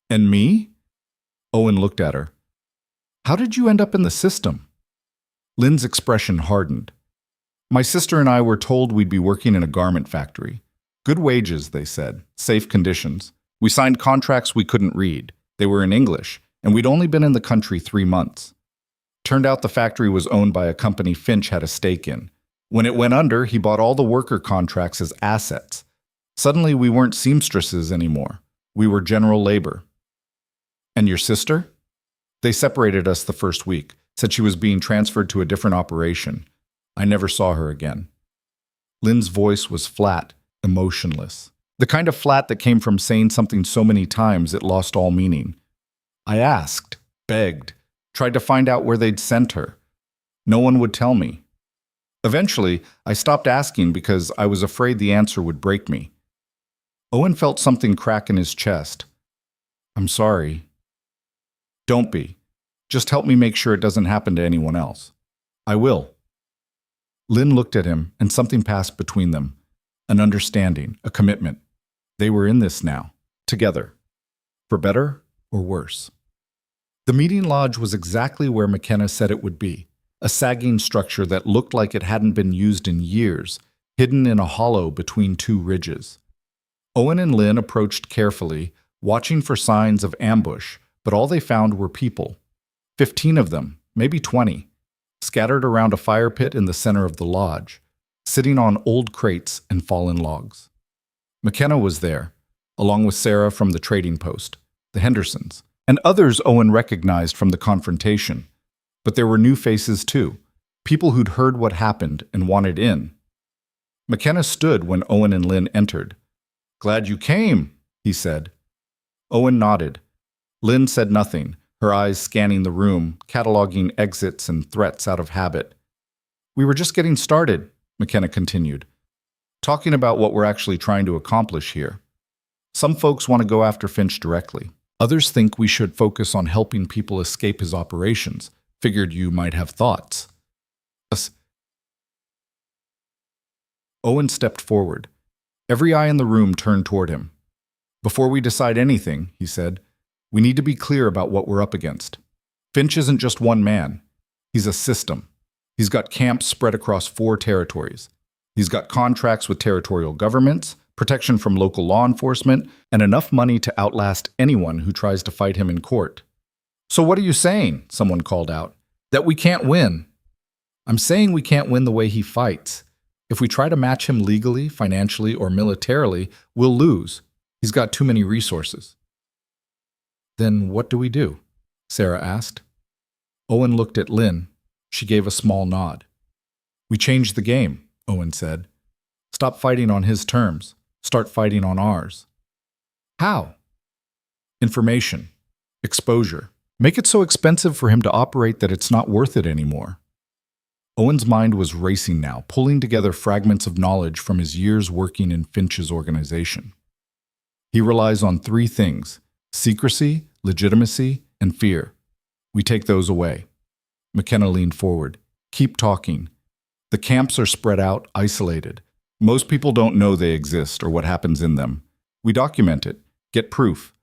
And me? Owen looked at her. How did you end up in the system? Lynn's expression hardened. My sister and I were told we'd be working in a garment factory. Good wages, they said. Safe conditions. We signed contracts we couldn't read. They were in English, and we'd only been in the country 3 months. Turned out the factory was owned by a company Finch had a stake in. When it went under, he bought all the worker contracts as assets. Suddenly, we weren't seamstresses anymore. We were general labor. And your sister? They separated us the first week, said she was being transferred to a different operation. I never saw her again. Lynn's voice was flat, emotionless. The kind of flat that came from saying something so many times it lost all meaning. I asked, begged, tried to find out where they'd sent her. No one would tell me. Eventually, I stopped asking because I was afraid the answer would break me. Owen felt something crack in his chest. I'm sorry. Don't be. Just help me make sure it doesn't happen to anyone else. I will. Lynn looked at him, and something passed between them. An understanding, a commitment. They were in this now, together. For better or worse. The meeting lodge was exactly where McKenna said it would be. A sagging structure that looked like it hadn't been used in years, hidden in a hollow between 2 ridges. Owen and Lynn approached carefully, watching for signs of ambush, but all they found were people. 15 of them, maybe 20, scattered around a fire pit in the center of the lodge, sitting on old crates and fallen logs. McKenna was there, along with Sarah from the trading post, the Hendersons, and others Owen recognized from the confrontation. But there were new faces too, people who'd heard what happened and wanted in. McKenna stood when Owen and Lynn entered. Glad you came, he said. Owen nodded. Lynn said nothing, her eyes scanning the room, cataloging exits and threats out of habit. We were just getting started, McKenna continued, talking about what we're actually trying to accomplish here. Some folks want to go after Finch directly. Others think we should focus on helping people escape his operations. Figured you might have thoughts. Owen stepped forward. Every eye in the room turned toward him. Before we decide anything, he said, we need to be clear about what we're up against. Finch isn't just one man. He's a system. He's got camps spread across 4 territories. He's got contracts with territorial governments, protection from local law enforcement, and enough money to outlast anyone who tries to fight him in court. So what are you saying? Someone called out. That we can't win. I'm saying we can't win the way he fights. If we try to match him legally, financially, or militarily, we'll lose. He's got too many resources. Then what do we do? Sarah asked. Owen looked at Lynn. She gave a small nod. We change the game, Owen said. Stop fighting on his terms. Start fighting on ours. How? Information. Exposure. Make it so expensive for him to operate that it's not worth it anymore. Owen's mind was racing now, pulling together fragments of knowledge from his years working in Finch's organization. He relies on three things: secrecy, legitimacy, and fear. We take those away. McKenna leaned forward. Keep talking. The camps are spread out, isolated. Most people don't know they exist or what happens in them. We document it, get proof.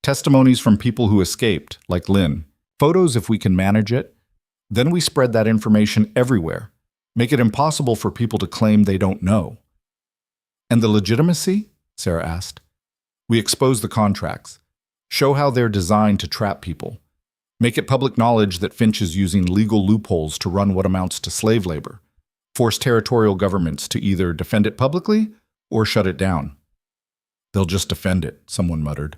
Testimonies from people who escaped, like Lynn. Photos if we can manage it. Then we spread that information everywhere. Make it impossible for people to claim they don't know. And the legitimacy? Sarah asked. We expose the contracts. Show how they're designed to trap people. Make it public knowledge that Finch is using legal loopholes to run what amounts to slave labor. Force territorial governments to either defend it publicly or shut it down. They'll just defend it, someone muttered.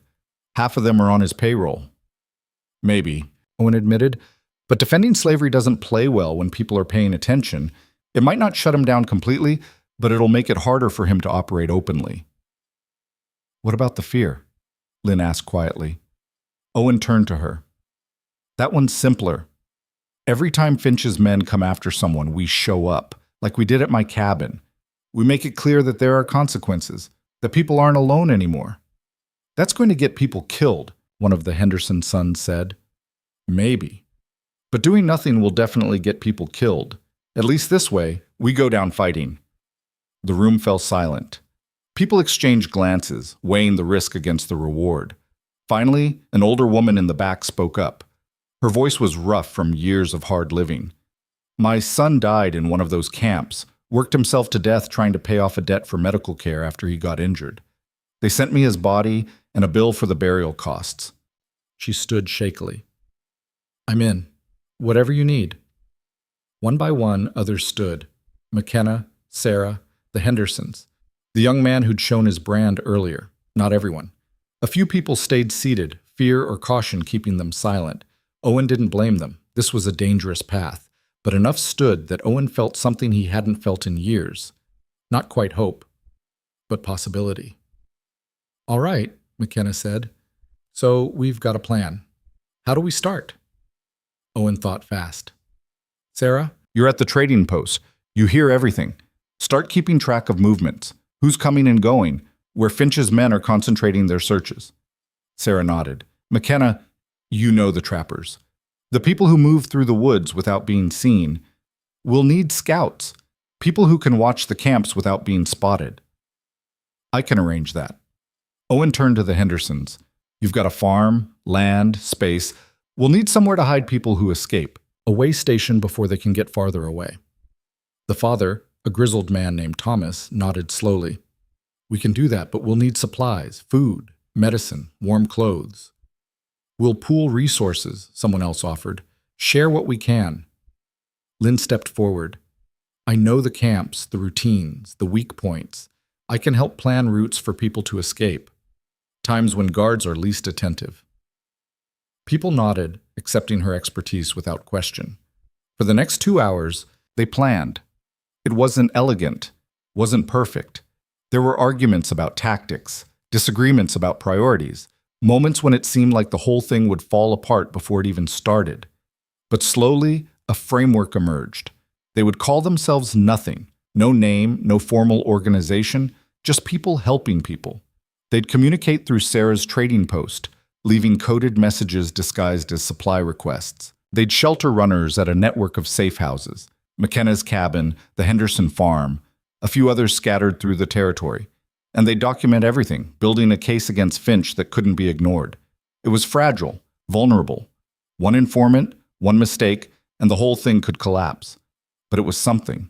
Half of them are on his payroll. Maybe, Owen admitted, but defending slavery doesn't play well when people are paying attention. It might not shut him down completely, but it'll make it harder for him to operate openly. What about the fear? Lynn asked quietly. Owen turned to her. That one's simpler. Every time Finch's men come after someone, we show up, like we did at my cabin. We make it clear that there are consequences, that people aren't alone anymore. That's going to get people killed, one of the Henderson sons said. Maybe. But doing nothing will definitely get people killed. At least this way, we go down fighting. The room fell silent. People exchanged glances, weighing the risk against the reward. Finally, an older woman in the back spoke up. Her voice was rough from years of hard living. My son died in one of those camps, worked himself to death trying to pay off a debt for medical care after he got injured. They sent me his body and a bill for the burial costs. She stood shakily. I'm in. Whatever you need. One by one, others stood. McKenna, Sarah, the Hendersons. The young man who'd shown his brand earlier. Not everyone. A few people stayed seated, fear or caution keeping them silent. Owen didn't blame them. This was a dangerous path. But enough stood that Owen felt something he hadn't felt in years. Not quite hope, but possibility. All right, McKenna said. So we've got a plan. How do we start? Owen thought fast. Sarah, you're at the trading post. You hear everything. Start keeping track of movements. Who's coming and going? Where Finch's men are concentrating their searches. Sarah nodded. McKenna, you know the trappers. The people who move through the woods without being seen. We'll need scouts. People who can watch the camps without being spotted. I can arrange that. Owen turned to the Hendersons. You've got a farm, land, space. We'll need somewhere to hide people who escape. A way station before they can get farther away. The father, a grizzled man named Thomas, nodded slowly. We can do that, but we'll need supplies, food, medicine, warm clothes. We'll pool resources, someone else offered. Share what we can. Lynn stepped forward. I know the camps, the routines, the weak points. I can help plan routes for people to escape. Times when guards are least attentive. People nodded, accepting her expertise without question. For the next 2 hours, they planned. It wasn't elegant, wasn't perfect. There were arguments about tactics, disagreements about priorities, moments when it seemed like the whole thing would fall apart before it even started. But slowly, a framework emerged. They would call themselves nothing, no name, no formal organization, just people helping people. They'd communicate through Sarah's trading post, leaving coded messages disguised as supply requests. They'd shelter runners at a network of safe houses, McKenna's cabin, the Henderson farm, a few others scattered through the territory. And they'd document everything, building a case against Finch that couldn't be ignored. It was fragile, vulnerable. One informant, one mistake, and the whole thing could collapse. But it was something.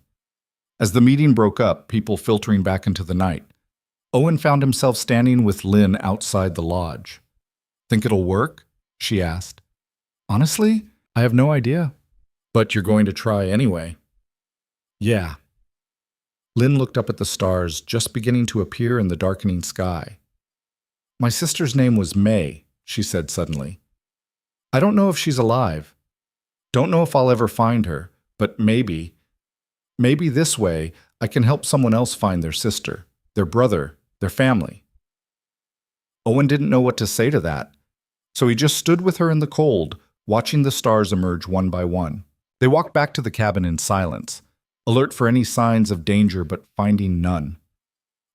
As the meeting broke up, people filtering back into the night, Owen found himself standing with Lynn outside the lodge. Think it'll work? She asked. Honestly, I have no idea. But you're going to try anyway. Yeah. Lynn looked up at the stars just beginning to appear in the darkening sky. My sister's name was May, she said suddenly. I don't know if she's alive. Don't know if I'll ever find her, but maybe this way I can help someone else find their sister, their brother, their family. Owen didn't know what to say to that, so he just stood with her in the cold, watching the stars emerge one by one. They walked back to the cabin in silence, alert for any signs of danger but finding none.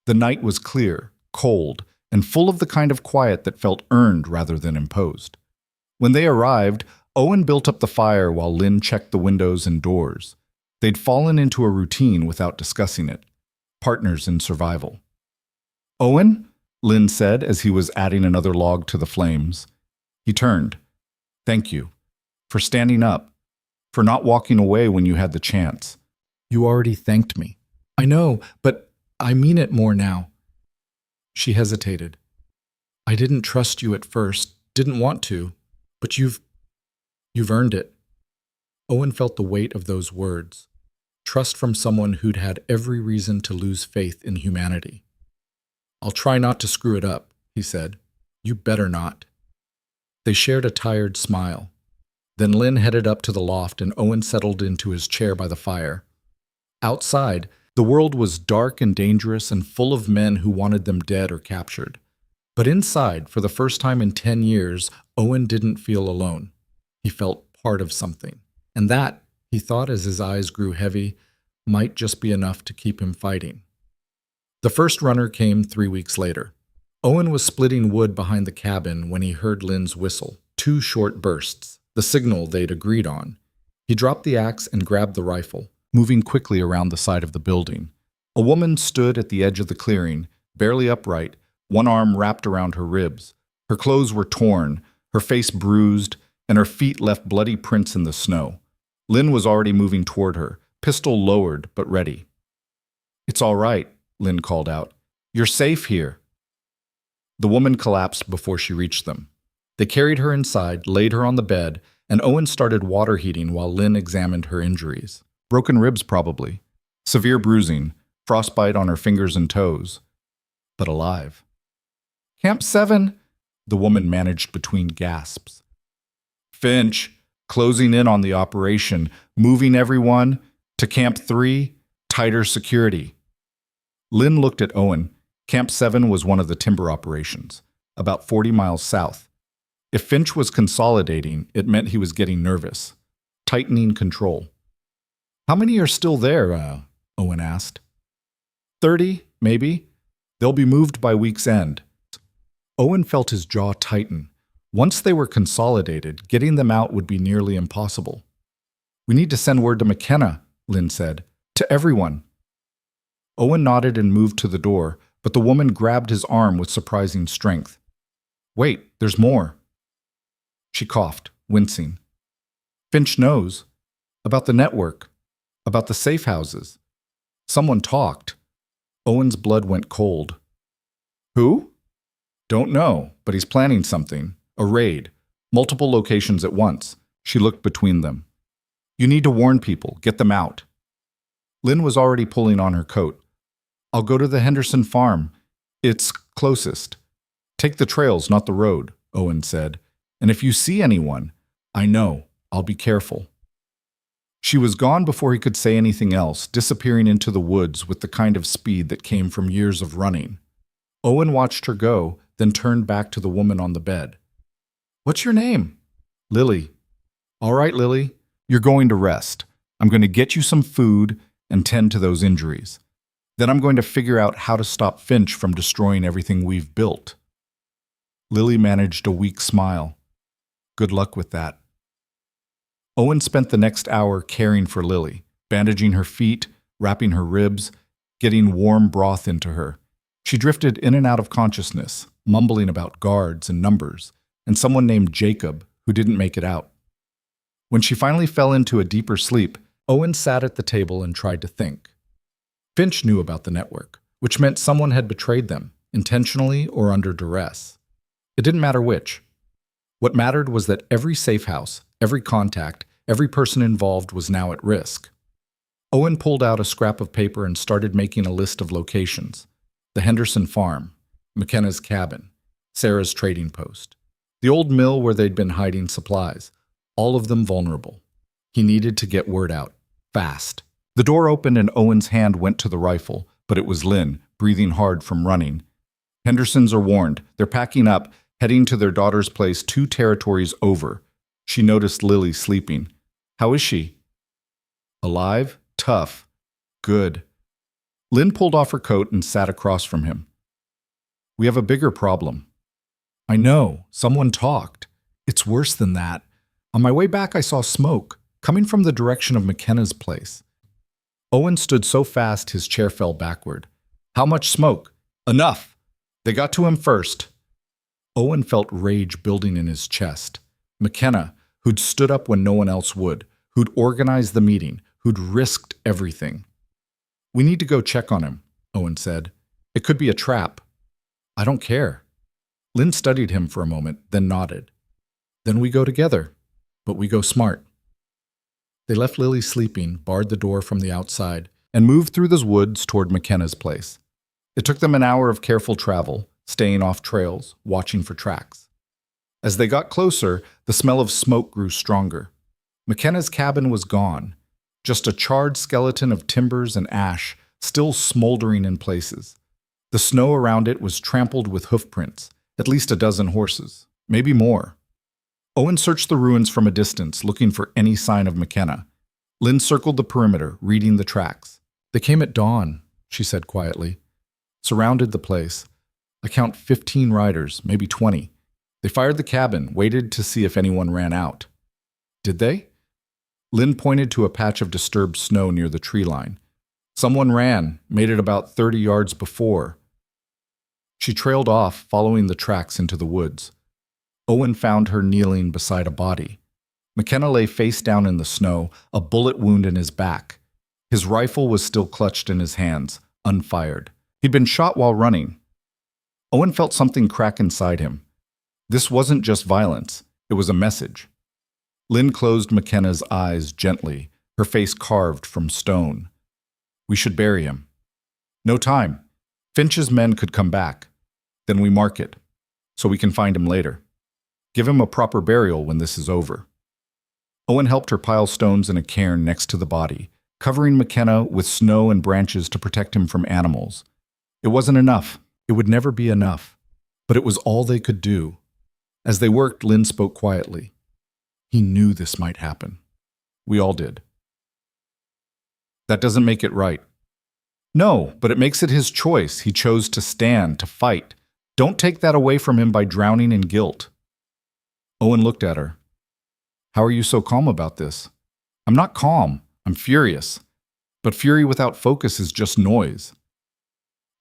The night was clear, cold, and full of the kind of quiet that felt earned rather than imposed. When they arrived, Owen built up the fire while Lynn checked the windows and doors. They'd fallen into a routine without discussing it. Partners in survival. Owen? Lynn said as he was adding another log to the flames. He turned. Thank you. For standing up. For not walking away when you had the chance. You already thanked me. I know, but I mean it more now. She hesitated. I didn't trust you at first, didn't want to, but you've earned it. Owen felt the weight of those words. Trust from someone who'd had every reason to lose faith in humanity. I'll try not to screw it up, he said. You better not. They shared a tired smile. Then Lynn headed up to the loft and Owen settled into his chair by the fire. Outside, the world was dark and dangerous and full of men who wanted them dead or captured. But inside, for the first time in 10 years, Owen didn't feel alone. He felt part of something. And that, he thought as his eyes grew heavy, might just be enough to keep him fighting. The first runner came 3 weeks later. Owen was splitting wood behind the cabin when he heard Lynn's whistle, 2 short bursts, the signal they'd agreed on. He dropped the axe and grabbed the rifle, moving quickly around the side of the building. A woman stood at the edge of the clearing, barely upright, one arm wrapped around her ribs. Her clothes were torn, her face bruised, and her feet left bloody prints in the snow. Lynn was already moving toward her, pistol lowered but ready. It's all right, Lynn called out. You're safe here. The woman collapsed before she reached them. They carried her inside, laid her on the bed, and Owen started water heating while Lynn examined her injuries. Broken ribs, probably. Severe bruising, frostbite on her fingers and toes. But alive. Camp 7, the woman managed between gasps. Finch, closing in on the operation, moving everyone to Camp 3, tighter security. Lynn looked at Owen. Camp 7 was one of the timber operations, about 40 miles south. If Finch was consolidating, it meant he was getting nervous, tightening control. How many are still there? Owen asked. 30, maybe. They'll be moved by week's end. Owen felt his jaw tighten. Once they were consolidated, getting them out would be nearly impossible. We need to send word to McKenna, Lynn said. To everyone. Owen nodded and moved to the door, but the woman grabbed his arm with surprising strength. Wait, there's more. She coughed, wincing. Finch knows. About the network. About the safe houses. Someone talked. Owen's blood went cold. Who? Don't know, but he's planning something. A raid. Multiple locations at once. She looked between them. You need to warn people. Get them out. Lynn was already pulling on her coat. I'll go to the Henderson farm. It's closest. Take the trails, not the road, Owen said. And if you see anyone, I know. I'll be careful. She was gone before he could say anything else, disappearing into the woods with the kind of speed that came from years of running. Owen watched her go, then turned back to the woman on the bed. What's your name? Lily. All right, Lily. You're going to rest. I'm going to get you some food and tend to those injuries. Then I'm going to figure out how to stop Finch from destroying everything we've built. Lily managed a weak smile. Good luck with that. Owen spent the next hour caring for Lily, bandaging her feet, wrapping her ribs, getting warm broth into her. She drifted in and out of consciousness, mumbling about guards and numbers, and someone named Jacob who didn't make it out. When she finally fell into a deeper sleep, Owen sat at the table and tried to think. Finch knew about the network, which meant someone had betrayed them, intentionally or under duress. It didn't matter which. What mattered was that every safe house, every contact, every person involved was now at risk. Owen pulled out a scrap of paper and started making a list of locations. The Henderson farm, McKenna's cabin, Sarah's trading post, the old mill where they'd been hiding supplies, all of them vulnerable. He needed to get word out, fast. The door opened and Owen's hand went to the rifle, but it was Lynn, breathing hard from running. Hendersons are warned. They're packing up, heading to their daughter's place 2 territories over. She noticed Lily sleeping. How is she? Alive, tough, good. Lynn pulled off her coat and sat across from him. We have a bigger problem. I know, someone talked. It's worse than that. On my way back, I saw smoke, coming from the direction of McKenna's place. Owen stood so fast his chair fell backward. How much smoke? Enough! They got to him first. Owen felt rage building in his chest. McKenna, who'd stood up when no one else would, who'd organized the meeting, who'd risked everything. We need to go check on him, Owen said. It could be a trap. I don't care. Lynn studied him for a moment, then nodded. Then we go together, but we go smart. They left Lily sleeping, barred the door from the outside, and moved through the woods toward McKenna's place. It took them an hour of careful travel, staying off trails, watching for tracks. As they got closer, the smell of smoke grew stronger. McKenna's cabin was gone, just a charred skeleton of timbers and ash, still smoldering in places. The snow around it was trampled with hoofprints, at least a dozen horses, maybe more. Owen searched the ruins from a distance, looking for any sign of McKenna. Lynn circled the perimeter, reading the tracks. They came at dawn, she said quietly. Surrounded the place. I count 15 riders, maybe 20. They fired the cabin, waited to see if anyone ran out. Did they? Lynn pointed to a patch of disturbed snow near the tree line. Someone ran, made it about 30 yards before. She trailed off, following the tracks into the woods. Owen found her kneeling beside a body. McKenna lay face down in the snow, a bullet wound in his back. His rifle was still clutched in his hands, unfired. He'd been shot while running. Owen felt something crack inside him. This wasn't just violence, it was a message. Lynn closed McKenna's eyes gently, her face carved from stone. We should bury him. No time. Finch's men could come back. Then we mark it, so we can find him later. Give him a proper burial when this is over. Owen helped her pile stones in a cairn next to the body, covering McKenna with snow and branches to protect him from animals. It wasn't enough. It would never be enough. But it was all they could do. As they worked, Lynn spoke quietly. He knew this might happen. We all did. That doesn't make it right. No, but it makes it his choice. He chose to stand, to fight. Don't take that away from him by drowning in guilt. Owen looked at her. How are you so calm about this? I'm not calm. I'm furious. But fury without focus is just noise.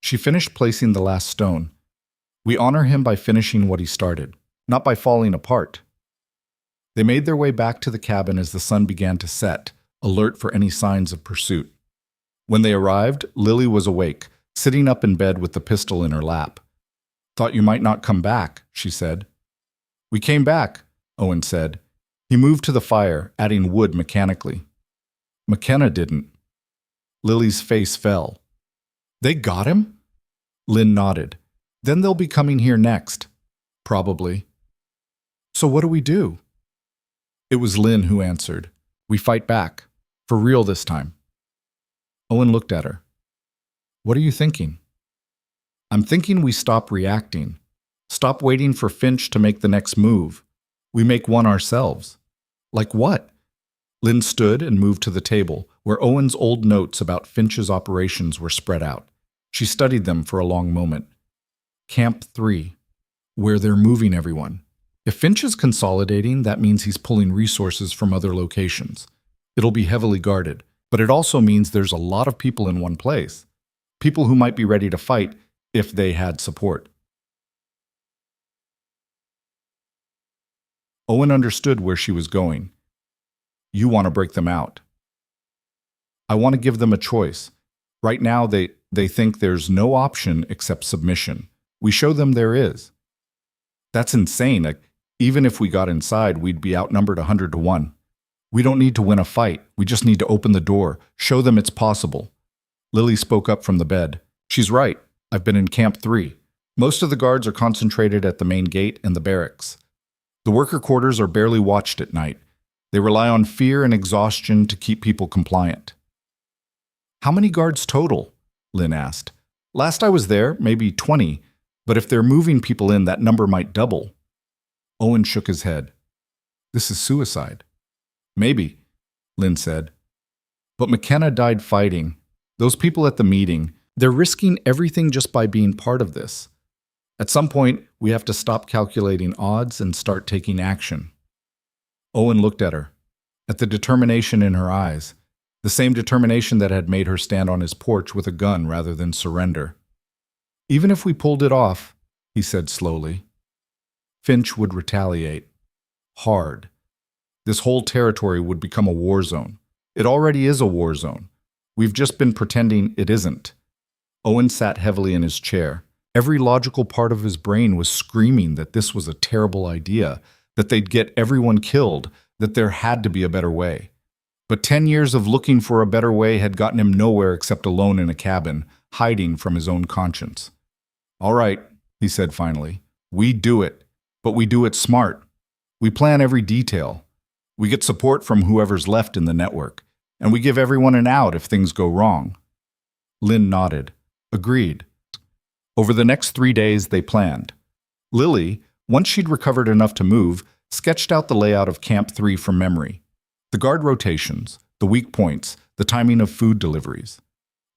She finished placing the last stone. We honor him by finishing what he started, not by falling apart. They made their way back to the cabin as the sun began to set, alert for any signs of pursuit. When they arrived, Lily was awake, sitting up in bed with the pistol in her lap. Thought you might not come back, she said. We came back, Owen said. He moved to the fire, adding wood mechanically. McKenna didn't. Lily's face fell. They got him? Lynn nodded. Then they'll be coming here next. Probably. So what do we do? It was Lynn who answered. We fight back. For real this time. Owen looked at her. What are you thinking? I'm thinking we stop reacting. Stop waiting for Finch to make the next move. We make one ourselves. Like what? Lynn stood and moved to the table, where Owen's old notes about Finch's operations were spread out. She studied them for a long moment. Camp 3, where they're moving everyone. If Finch is consolidating, that means he's pulling resources from other locations. It'll be heavily guarded, but it also means there's a lot of people in one place. People who might be ready to fight if they had support. Owen understood where she was going. You want to break them out. I want to give them a choice. Right now, they think there's no option except submission. We show them there is. That's insane. Even if we got inside, we'd be outnumbered 100 to 1. We don't need to win a fight. We just need to open the door, show them it's possible. Lily spoke up from the bed. She's right. I've been in Camp 3. Most of the guards are concentrated at the main gate and the barracks. The worker quarters are barely watched at night. They rely on fear and exhaustion to keep people compliant. How many guards total? Lynn asked. Last I was there, maybe 20, but if they're moving people in, that number might double. Owen shook his head. This is suicide. Maybe, Lynn said. But McKenna died fighting. Those people at the meeting, they're risking everything just by being part of this. At some point, we have to stop calculating odds and start taking action. Owen looked at her, at the determination in her eyes, the same determination that had made her stand on his porch with a gun rather than surrender. Even if we pulled it off, he said slowly, Finch would retaliate. Hard. This whole territory would become a war zone. It already is a war zone. We've just been pretending it isn't. Owen sat heavily in his chair. Every logical part of his brain was screaming that this was a terrible idea, that they'd get everyone killed, that there had to be a better way. But 10 years of looking for a better way had gotten him nowhere except alone in a cabin, hiding from his own conscience. All right, he said finally. We do it, but we do it smart. We plan every detail. We get support from whoever's left in the network, and we give everyone an out if things go wrong. Lynn nodded. Agreed. Over the next 3 days, they planned. Lily, once she'd recovered enough to move, sketched out the layout of Camp 3 from memory. The guard rotations, the weak points, the timing of food deliveries.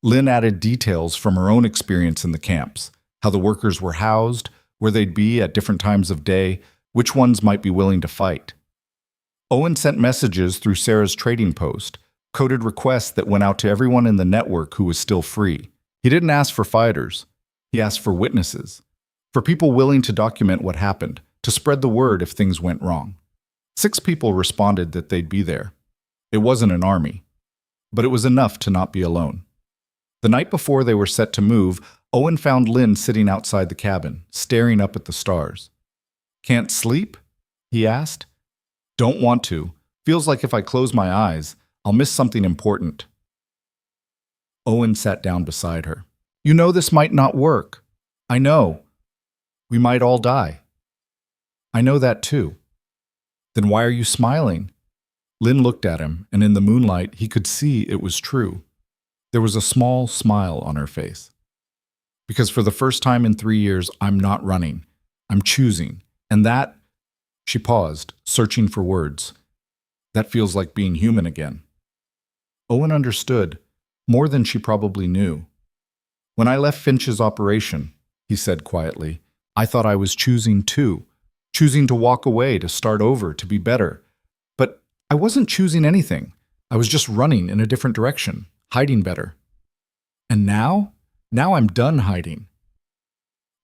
Lynn added details from her own experience in the camps, how the workers were housed, where they'd be at different times of day, which ones might be willing to fight. Owen sent messages through Sarah's trading post, coded requests that went out to everyone in the network who was still free. He didn't ask for fighters. He asked for witnesses, for people willing to document what happened, to spread the word if things went wrong. 6 people responded that they'd be there. It wasn't an army, but it was enough to not be alone. The night before they were set to move, Owen found Lynn sitting outside the cabin, staring up at the stars. Can't sleep? He asked. Don't want to. Feels like if I close my eyes, I'll miss something important. Owen sat down beside her. You know this might not work. I know. We might all die. I know that too. Then why are you smiling? Lynn looked at him, and in the moonlight, he could see it was true. There was a small smile on her face. Because for the first time in 3 years, I'm not running. I'm choosing. And that, she paused, searching for words. That feels like being human again. Owen understood, more than she probably knew. When I left Finch's operation, he said quietly, I thought I was choosing too. Choosing to walk away, to start over, to be better. But I wasn't choosing anything. I was just running in a different direction, hiding better. And now? Now I'm done hiding.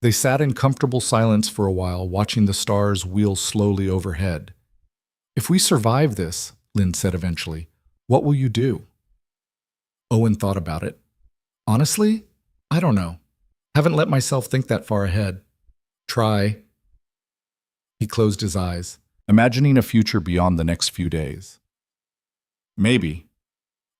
They sat in comfortable silence for a while, watching the stars wheel slowly overhead. If we survive this, Lynn said eventually, what will you do? Owen thought about it. Honestly, I don't know. Haven't let myself think that far ahead. Try. He closed his eyes, imagining a future beyond the next few days. Maybe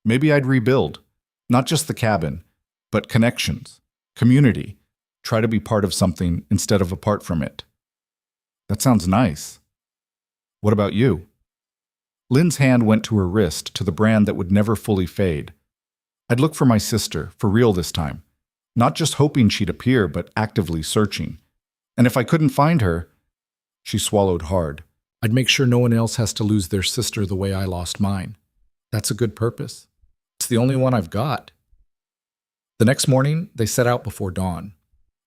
I'd rebuild, not just the cabin, but connections, community, try to be part of something instead of apart from it. That sounds nice. What about you? Lynn's hand went to her wrist, to the brand that would never fully fade. I'd look for my sister, for real this time. Not just hoping she'd appear, but actively searching. And if I couldn't find her, she swallowed hard, I'd make sure no one else has to lose their sister the way I lost mine. That's a good purpose. It's the only one I've got. The next morning, they set out before dawn.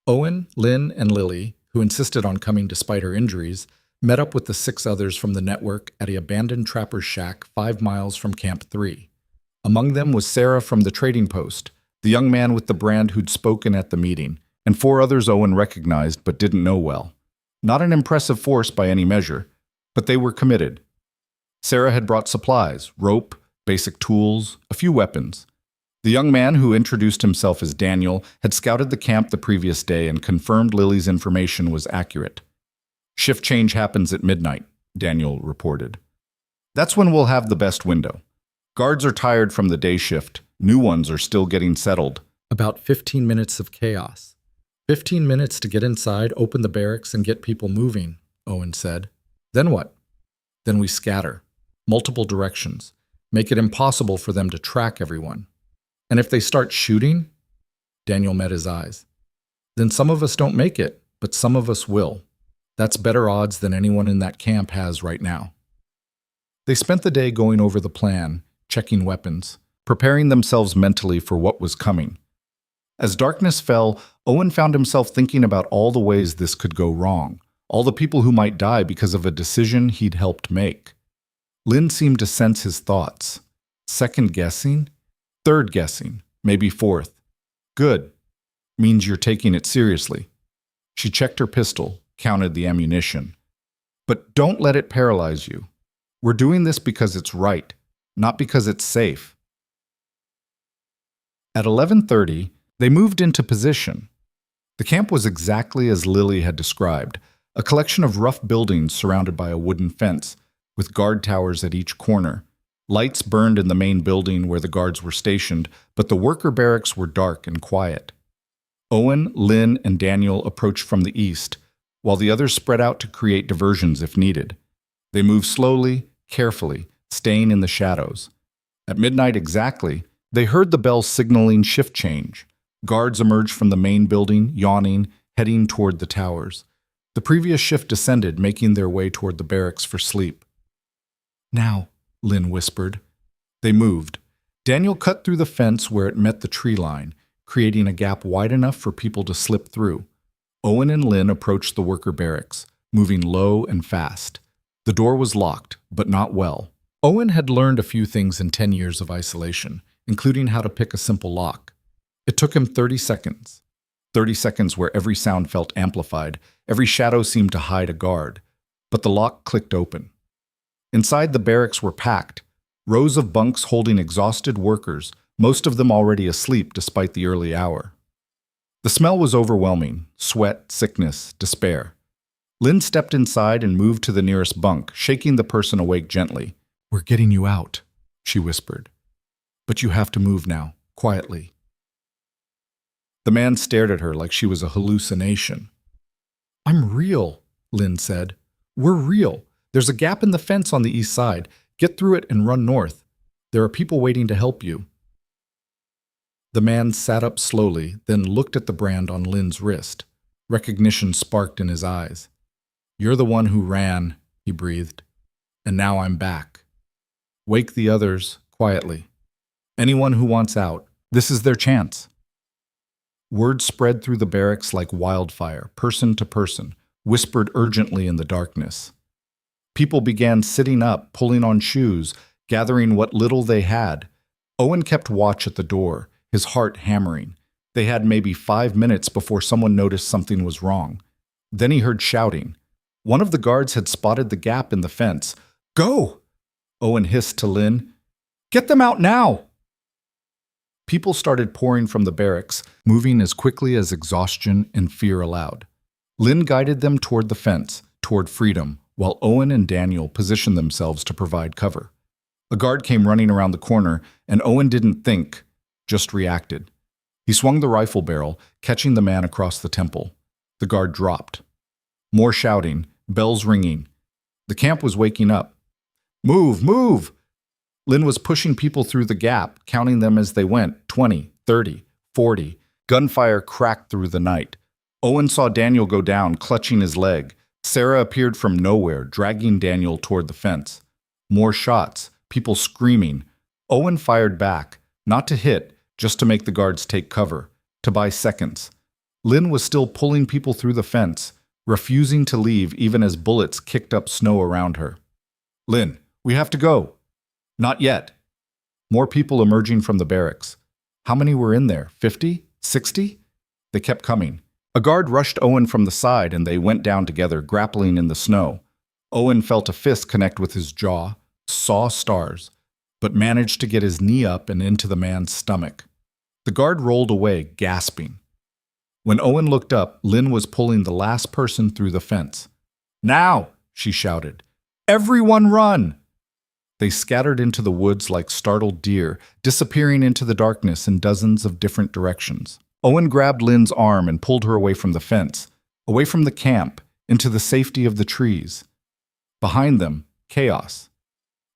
Owen, Lynn, and Lily, who insisted on coming despite her injuries, met up with the 6 others from the network at an abandoned trapper's shack 5 miles from Camp 3. Among them was Sarah from the trading post, the young man with the brand who'd spoken at the meeting, and 4 others Owen recognized but didn't know well. Not an impressive force by any measure, but they were committed. Sarah had brought supplies, rope, basic tools, a few weapons. The young man, who introduced himself as Daniel, had scouted the camp the previous day and confirmed Lily's information was accurate. Shift change happens at midnight, Daniel reported. That's when we'll have the best window. Guards are tired from the day shift. New ones are still getting settled. About 15 minutes of chaos. 15 minutes to get inside, open the barracks, and get people moving, Owen said. Then what? Then we scatter. Multiple directions. Make it impossible for them to track everyone. And if they start shooting? Daniel met his eyes. Then some of us don't make it, but some of us will. That's better odds than anyone in that camp has right now. They spent the day going over the plan, checking weapons, preparing themselves mentally for what was coming. As darkness fell, Owen found himself thinking about all the ways this could go wrong, all the people who might die because of a decision he'd helped make. Lynn seemed to sense his thoughts. Second guessing? Third guessing, maybe fourth. Good. Means you're taking it seriously. She checked her pistol, counted the ammunition. But don't let it paralyze you. We're doing this because it's right, not because it's safe. At 11:30, they moved into position. The camp was exactly as Lily had described, a collection of rough buildings surrounded by a wooden fence, with guard towers at each corner. Lights burned in the main building where the guards were stationed, but the worker barracks were dark and quiet. Owen, Lynn, and Daniel approached from the east, while the others spread out to create diversions if needed. They moved slowly, carefully, staying in the shadows. At midnight exactly, they heard the bell signaling shift change. Guards emerged from the main building, yawning, heading toward the towers. The previous shift descended, making their way toward the barracks for sleep. Now, Lynn whispered. They moved. Daniel cut through the fence where it met the tree line, creating a gap wide enough for people to slip through. Owen and Lynn approached the worker barracks, moving low and fast. The door was locked, but not well. Owen had learned a few things in 10 years of isolation, including how to pick a simple lock. It took him 30 seconds. 30 seconds where every sound felt amplified, every shadow seemed to hide a guard. But the lock clicked open. Inside the barracks were packed, rows of bunks holding exhausted workers, most of them already asleep despite the early hour. The smell was overwhelming, sweat, sickness, despair. Lynn stepped inside and moved to the nearest bunk, shaking the person awake gently. "We're getting you out," she whispered. "But you have to move now, quietly." The man stared at her like she was a hallucination. "I'm real," Lynn said. "We're real. There's a gap in the fence on the east side. Get through it and run north. There are people waiting to help you." The man sat up slowly, then looked at the brand on Lynn's wrist. Recognition sparked in his eyes. "You're the one who ran," he breathed. "And now I'm back. Wake the others quietly. Anyone who wants out, this is their chance." Word spread through the barracks like wildfire, person to person, whispered urgently in the darkness. People began sitting up, pulling on shoes, gathering what little they had. Owen kept watch at the door, his heart hammering. They had maybe 5 minutes before someone noticed something was wrong. Then he heard shouting. One of the guards had spotted the gap in the fence. "Go!" Owen hissed to Lynn. "Get them out now!" People started pouring from the barracks, moving as quickly as exhaustion and fear allowed. Lynn guided them toward the fence, toward freedom, while Owen and Daniel positioned themselves to provide cover. A guard came running around the corner, and Owen didn't think, just reacted. He swung the rifle barrel, catching the man across the temple. The guard dropped. More shouting, bells ringing. The camp was waking up. "Move, move!" Lynn was pushing people through the gap, counting them as they went, 20, 30, 40. Gunfire cracked through the night. Owen saw Daniel go down, clutching his leg. Sarah appeared from nowhere, dragging Daniel toward the fence. More shots, people screaming. Owen fired back, not to hit, just to make the guards take cover, to buy seconds. Lynn was still pulling people through the fence, refusing to leave even as bullets kicked up snow around her. "Lynn, we have to go." "Not yet." More people emerging from the barracks. How many were in there? 50? 60? They kept coming. A guard rushed Owen from the side and they went down together, grappling in the snow. Owen felt a fist connect with his jaw, saw stars, but managed to get his knee up and into the man's stomach. The guard rolled away, gasping. When Owen looked up, Lynn was pulling the last person through the fence. "Now!" she shouted. "Everyone run!" They scattered into the woods like startled deer, disappearing into the darkness in dozens of different directions. Owen grabbed Lynn's arm and pulled her away from the fence, away from the camp, into the safety of the trees. Behind them, chaos.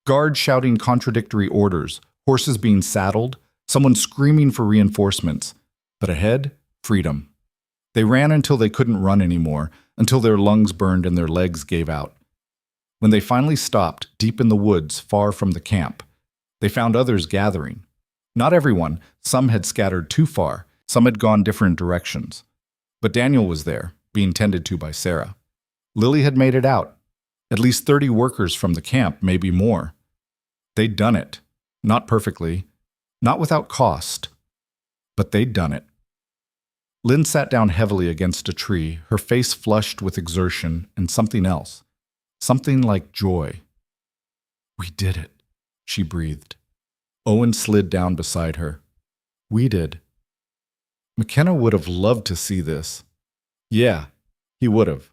Guards shouting contradictory orders, horses being saddled, someone screaming for reinforcements. But ahead, freedom. They ran until they couldn't run anymore, until their lungs burned and their legs gave out. When they finally stopped, deep in the woods, far from the camp, they found others gathering. Not everyone, some had scattered too far, some had gone different directions. But Daniel was there, being tended to by Sarah. Lily had made it out. At least 30 workers from the camp, maybe more. They'd done it. Not perfectly, not without cost, but they'd done it. Lynn sat down heavily against a tree, her face flushed with exertion and something else. Something like joy. "We did it," she breathed. Owen slid down beside her. "We did." McKenna would have loved to see this. Yeah, he would have.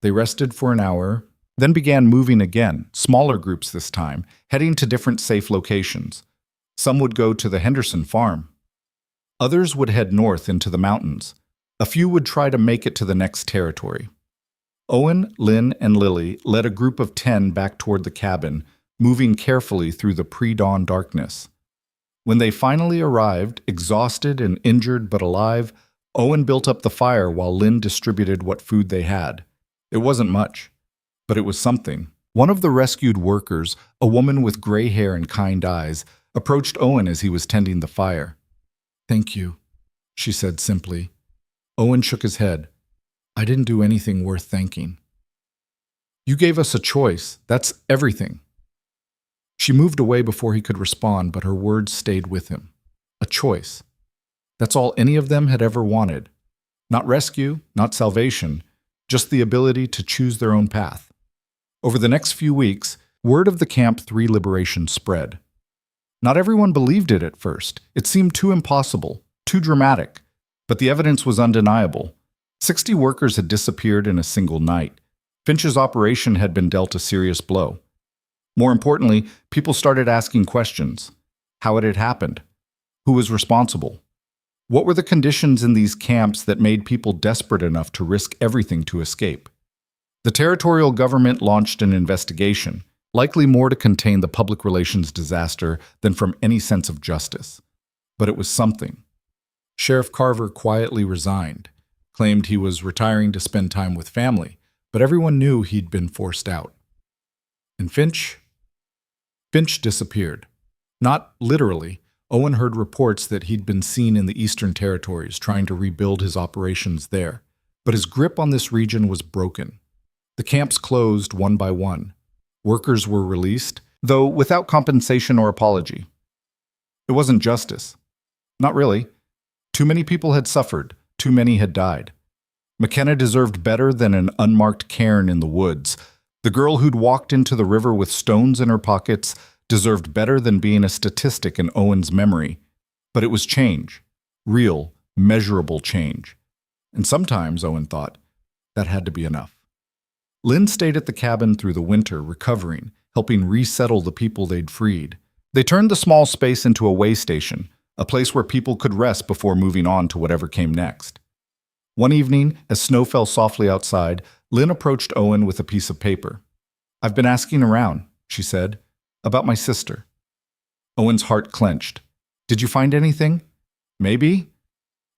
They rested for an hour, then began moving again, smaller groups this time, heading to different safe locations. Some would go to the Henderson farm. Others would head north into the mountains. A few would try to make it to the next territory. Owen, Lynn, and Lily led a group of 10 back toward the cabin, moving carefully through the pre-dawn darkness. When they finally arrived, exhausted and injured but alive, Owen built up the fire while Lynn distributed what food they had. It wasn't much, but it was something. One of the rescued workers, a woman with gray hair and kind eyes, approached Owen as he was tending the fire. "Thank you," she said simply. Owen shook his head. "I didn't do anything worth thanking." "You gave us a choice. That's everything." She moved away before he could respond, but her words stayed with him. A choice. That's all any of them had ever wanted. Not rescue, not salvation, just the ability to choose their own path. Over the next few weeks, word of the Camp 3 liberation spread. Not everyone believed it at first. It seemed too impossible, too dramatic, but the evidence was undeniable. 60 workers had disappeared in a single night. Finch's operation had been dealt a serious blow. More importantly, people started asking questions. How had it happened? Who was responsible? What were the conditions in these camps that made people desperate enough to risk everything to escape? The territorial government launched an investigation, likely more to contain the public relations disaster than from any sense of justice. But it was something. Sheriff Carver quietly resigned, claimed he was retiring to spend time with family, but everyone knew he'd been forced out. And Finch disappeared. Not literally. Owen heard reports that he'd been seen in the Eastern Territories trying to rebuild his operations there, but his grip on this region was broken. The camps closed one by one. Workers were released, though without compensation or apology. It wasn't justice. Not really. Too many people had suffered. Too many had died. McKenna deserved better than an unmarked cairn in the woods. The girl who'd walked into the river with stones in her pockets deserved better than being a statistic in Owen's memory. But it was change. Real, measurable change. And sometimes, Owen thought, that had to be enough. Lynn stayed at the cabin through the winter, recovering, helping resettle the people they'd freed. They turned the small space into a way station, a place where people could rest before moving on to whatever came next. One evening, as snow fell softly outside, Lynn approached Owen with a piece of paper. "I've been asking around," she said, "about my sister." Owen's heart clenched. "Did you find anything?" "Maybe.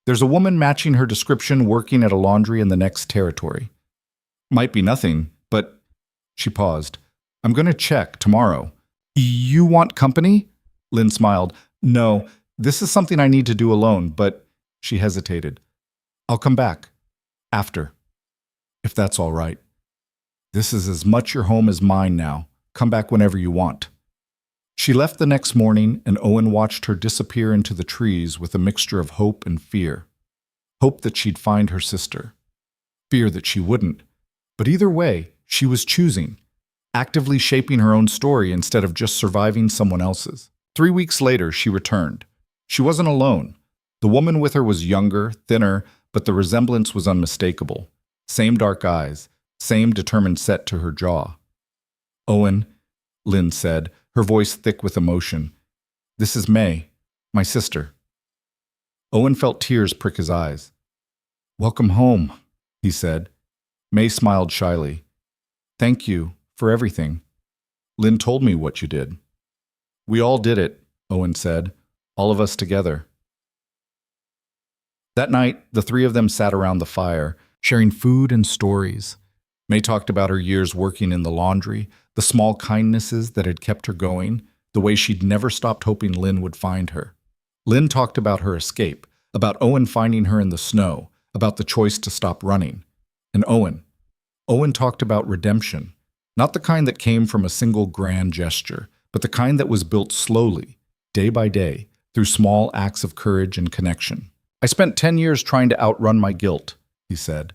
There's a woman matching her description working at a laundry in the next territory. Might be nothing, but..." She paused. "I'm going to check tomorrow." "You want company?" Lynn smiled. "No, this is something I need to do alone, but..." She hesitated. "I'll come back. After. If that's all right. This is as much your home as mine now. Come back whenever you want." She left the next morning, and Owen watched her disappear into the trees with a mixture of hope and fear. Hope that she'd find her sister. Fear that she wouldn't. But either way, she was choosing, actively shaping her own story instead of just surviving someone else's. 3 weeks later, she returned. She wasn't alone. The woman with her was younger, thinner, but the resemblance was unmistakable. Same dark eyes, same determined set to her jaw. "Owen, Lynn said, her voice thick with emotion. "This is May, my sister." Owen felt tears prick his eyes. "Welcome home," he said. May smiled shyly. "Thank you for everything. Lynn told me what you did." "We all did it," Owen said, "all of us together." That night, the three of them sat around the fire, sharing food and stories. May talked about her years working in the laundry, the small kindnesses that had kept her going, the way she'd never stopped hoping Lynn would find her. Lynn talked about her escape, about Owen finding her in the snow, about the choice to stop running. And Owen talked about redemption, not the kind that came from a single grand gesture, but the kind that was built slowly, day by day, through small acts of courage and connection. "I spent 10 years trying to outrun my guilt," he said.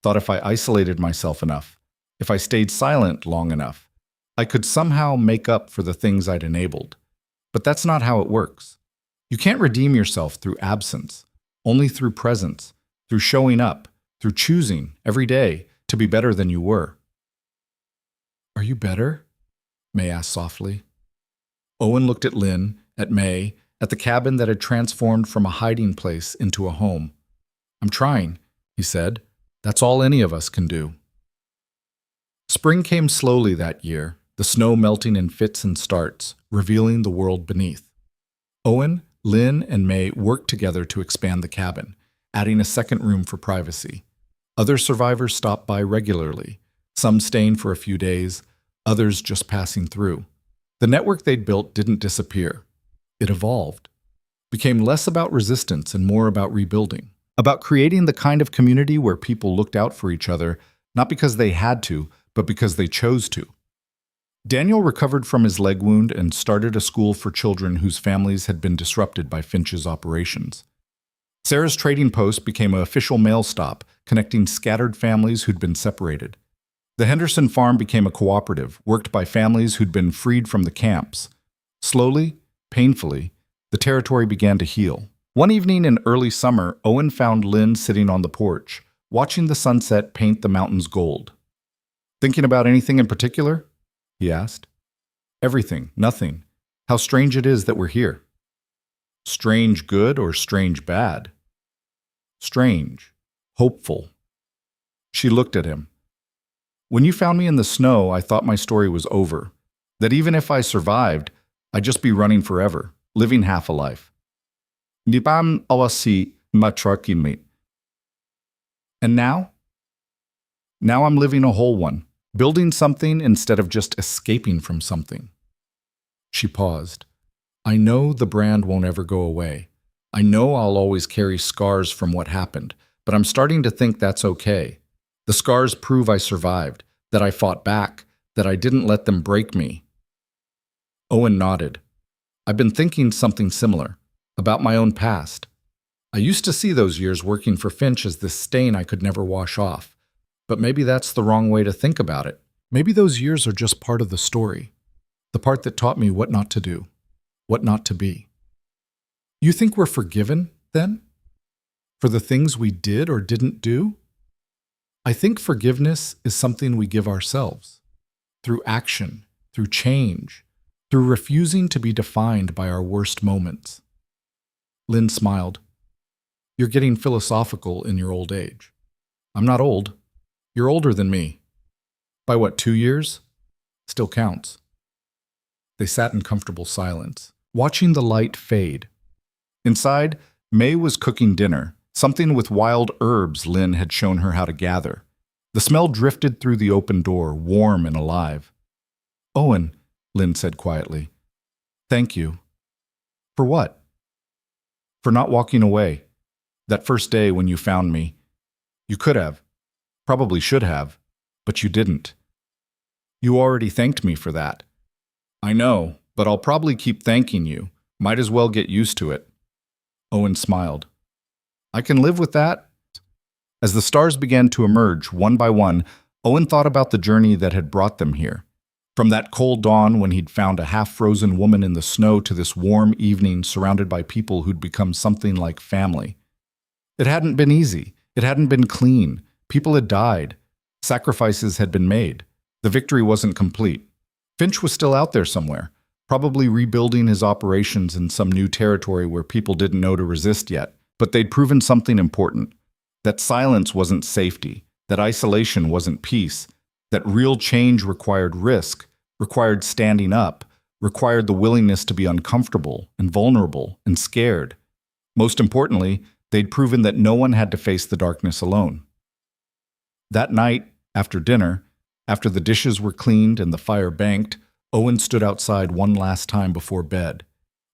"Thought if I isolated myself enough, if I stayed silent long enough, I could somehow make up for the things I'd enabled. But that's not how it works. You can't redeem yourself through absence, only through presence, through showing up, through choosing, every day, to be better than you were." "Are you better?" May asked softly. Owen looked at Lynn, at May, at the cabin that had transformed from a hiding place into a home. "I'm trying," he said. "That's all any of us can do." Spring came slowly that year, the snow melting in fits and starts, revealing the world beneath. Owen, Lynn, and May worked together to expand the cabin, adding a second room for privacy. Other survivors stopped by regularly, some staying for a few days, others just passing through. The network they'd built didn't disappear. It evolved, became less about resistance and more about rebuilding, about creating the kind of community where people looked out for each other, not because they had to, but because they chose to. Daniel recovered from his leg wound and started a school for children whose families had been disrupted by Finch's operations. Sarah's trading post became an official mail stop, connecting scattered families who'd been separated. The Henderson farm became a cooperative, worked by families who'd been freed from the camps. Slowly, painfully, the territory began to heal. One evening in early summer, Owen found Lynn sitting on the porch, watching the sunset paint the mountains gold. "Thinking about anything in particular?" he asked. "Everything, nothing. How strange it is that we're here." "Strange good or strange bad?" "Strange. Hopeful." She looked at him. "When you found me in the snow, I thought my story was over. That even if I survived, I'd just be running forever, living half a life. Di bam awasi matrakinmi. And now? Now I'm living a whole one, building something instead of just escaping from something." She paused. "I know the brand won't ever go away. I know I'll always carry scars from what happened, but I'm starting to think that's okay. The scars prove I survived, that I fought back, that I didn't let them break me." Owen nodded. "I've been thinking something similar, about my own past. I used to see those years working for Finch as this stain I could never wash off. But maybe that's the wrong way to think about it. Maybe those years are just part of the story, the part that taught me what not to do, what not to be." "You think we're forgiven, then? For the things we did or didn't do?" "I think forgiveness is something we give ourselves, through action, through change, through refusing to be defined by our worst moments." Lynn smiled. "You're getting philosophical in your old age." "I'm not old. You're older than me." "By what, 2 years? Still counts." They sat in comfortable silence, watching the light fade. Inside, May was cooking dinner, something with wild herbs Lynn had shown her how to gather. The smell drifted through the open door, warm and alive. "Owen," Lynn said quietly, "thank you." "For what?" "For not walking away. That first day when you found me. You could have. Probably should have. But you didn't. You already thanked me for that." "I know, but I'll probably keep thanking you. Might as well get used to it." Owen smiled. "I can live with that." As the stars began to emerge, one by one, Owen thought about the journey that had brought them here. From that cold dawn when he'd found a half-frozen woman in the snow to this warm evening surrounded by people who'd become something like family. It hadn't been easy. It hadn't been clean. People had died. Sacrifices had been made. The victory wasn't complete. Finch was still out there somewhere, probably rebuilding his operations in some new territory where people didn't know to resist yet. But they'd proven something important, that silence wasn't safety, that isolation wasn't peace, that real change required risk, required standing up, required the willingness to be uncomfortable and vulnerable and scared. Most importantly, they'd proven that no one had to face the darkness alone. That night, after dinner, after the dishes were cleaned and the fire banked, Owen stood outside one last time before bed.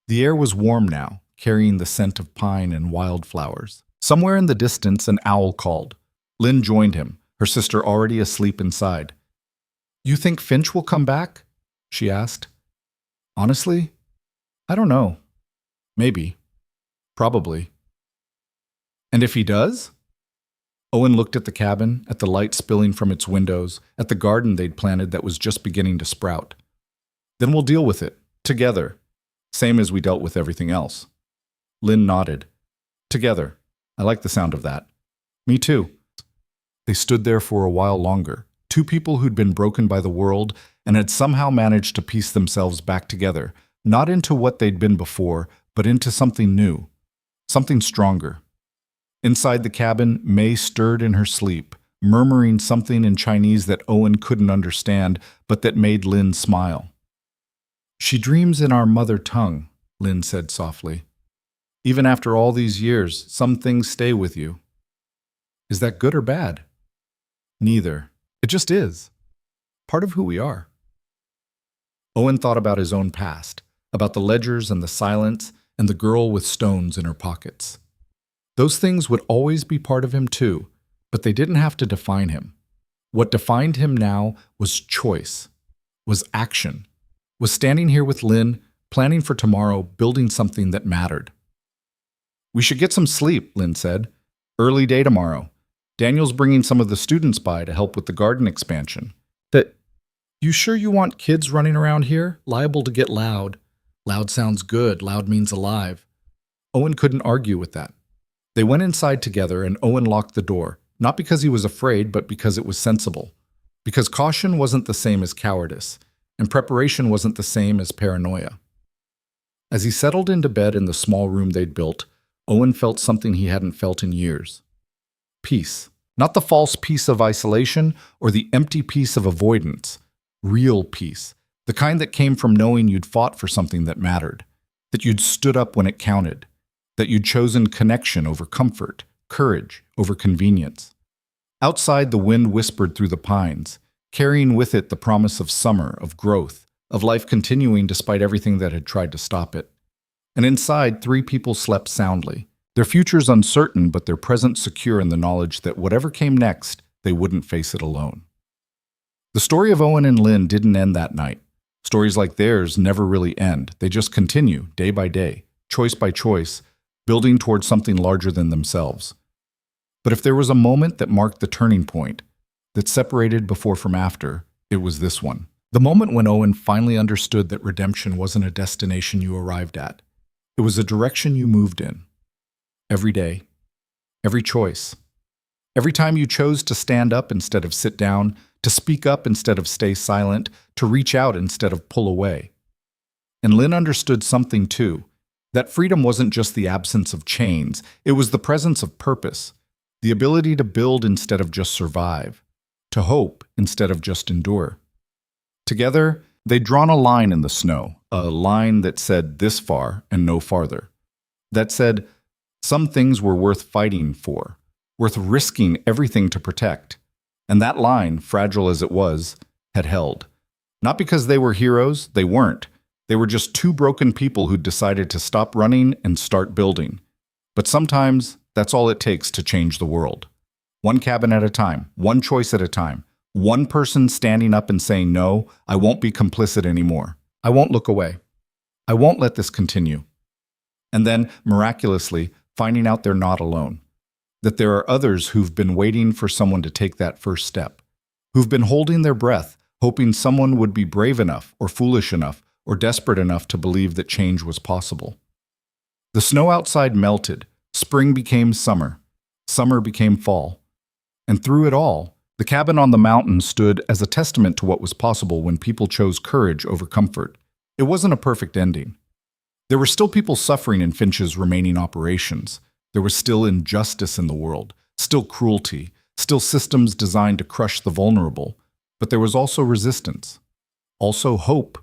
The air was warm now, carrying the scent of pine and wildflowers. Somewhere in the distance, an owl called. Lynn joined him, her sister already asleep inside. "You think Finch will come back?" she asked. "Honestly, I don't know. Maybe. Probably." "And if he does?" Owen looked at the cabin, at the light spilling from its windows, at the garden they'd planted that was just beginning to sprout. "Then we'll deal with it, together, same as we dealt with everything else." Lynn nodded. "Together. I like the sound of that." "Me too." They stood there for a while longer, two people who'd been broken by the world and had somehow managed to piece themselves back together, not into what they'd been before, but into something new, something stronger. Inside the cabin, May stirred in her sleep, murmuring something in Chinese that Owen couldn't understand, but that made Lynn smile. "She dreams in our mother tongue," Lynn said softly. "Even after all these years, some things stay with you." "Is that good or bad?" "Neither. It just is. Part of who we are." Owen thought about his own past, about the ledgers and the silence and the girl with stones in her pockets. Those things would always be part of him too, but they didn't have to define him. What defined him now was choice, was action, was standing here with Lynn, planning for tomorrow, building something that mattered. "We should get some sleep," Lynn said. "Early day tomorrow. Daniel's bringing some of the students by to help with the garden expansion." "You sure you want kids running around here? Liable to get loud." "Loud sounds good. Loud means alive." Owen couldn't argue with that. They went inside together and Owen locked the door, not because he was afraid, but because it was sensible. Because caution wasn't the same as cowardice, and preparation wasn't the same as paranoia. As he settled into bed in the small room they'd built, Owen felt something he hadn't felt in years. Peace. Not the false peace of isolation or the empty peace of avoidance. Real peace. The kind that came from knowing you'd fought for something that mattered. That you'd stood up when it counted. That you'd chosen connection over comfort, courage over convenience. Outside, the wind whispered through the pines, carrying with it the promise of summer, of growth, of life continuing despite everything that had tried to stop it. And inside, three people slept soundly, their futures uncertain but their present secure in the knowledge that whatever came next, they wouldn't face it alone. The story of Owen and Lynn didn't end that night. Stories like theirs never really end. They just continue, day by day, choice by choice, building towards something larger than themselves. But if there was a moment that marked the turning point, that separated before from after, it was this one. The moment when Owen finally understood that redemption wasn't a destination you arrived at. It was a direction you moved in. Every day. Every choice. Every time you chose to stand up instead of sit down, to speak up instead of stay silent, to reach out instead of pull away. And Lynn understood something too. That freedom wasn't just the absence of chains, it was the presence of purpose, the ability to build instead of just survive, to hope instead of just endure. Together, they'd drawn a line in the snow, a line that said this far and no farther. That said, some things were worth fighting for, worth risking everything to protect. And that line, fragile as it was, had held. Not because they were heroes, they weren't. They were just two broken people who'd decided to stop running and start building. But sometimes, that's all it takes to change the world. One cabin at a time, one choice at a time, one person standing up and saying, "No, I won't be complicit anymore. I won't look away. I won't let this continue." And then, miraculously, finding out they're not alone. That there are others who've been waiting for someone to take that first step. Who've been holding their breath, hoping someone would be brave enough or foolish enough or desperate enough to believe that change was possible. The snow outside melted. Spring became summer. Summer became fall. And through it all, The cabin on the mountain stood as a testament to what was possible when people chose courage over comfort. It wasn't a perfect ending. There were still people suffering in Finch's remaining operations. There was still injustice in the world, still cruelty, still systems designed to crush the vulnerable. But there was also resistance, also hope,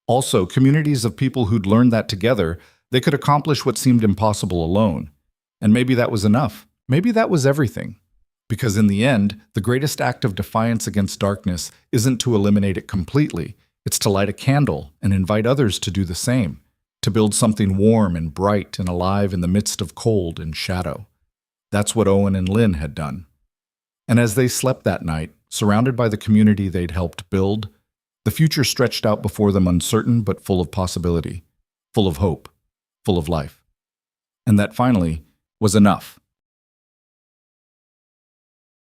also communities of people who'd learned that together they could accomplish what seemed impossible alone. And maybe that was enough. Maybe that was everything. Because in the end, the greatest act of defiance against darkness isn't to eliminate it completely. It's to light a candle and invite others to do the same, to build something warm and bright and alive in the midst of cold and shadow. That's what Owen and Lynn had done. And as they slept that night, surrounded by the community they'd helped build, the future stretched out before them uncertain but full of possibility, full of hope, full of life. And that finally was enough.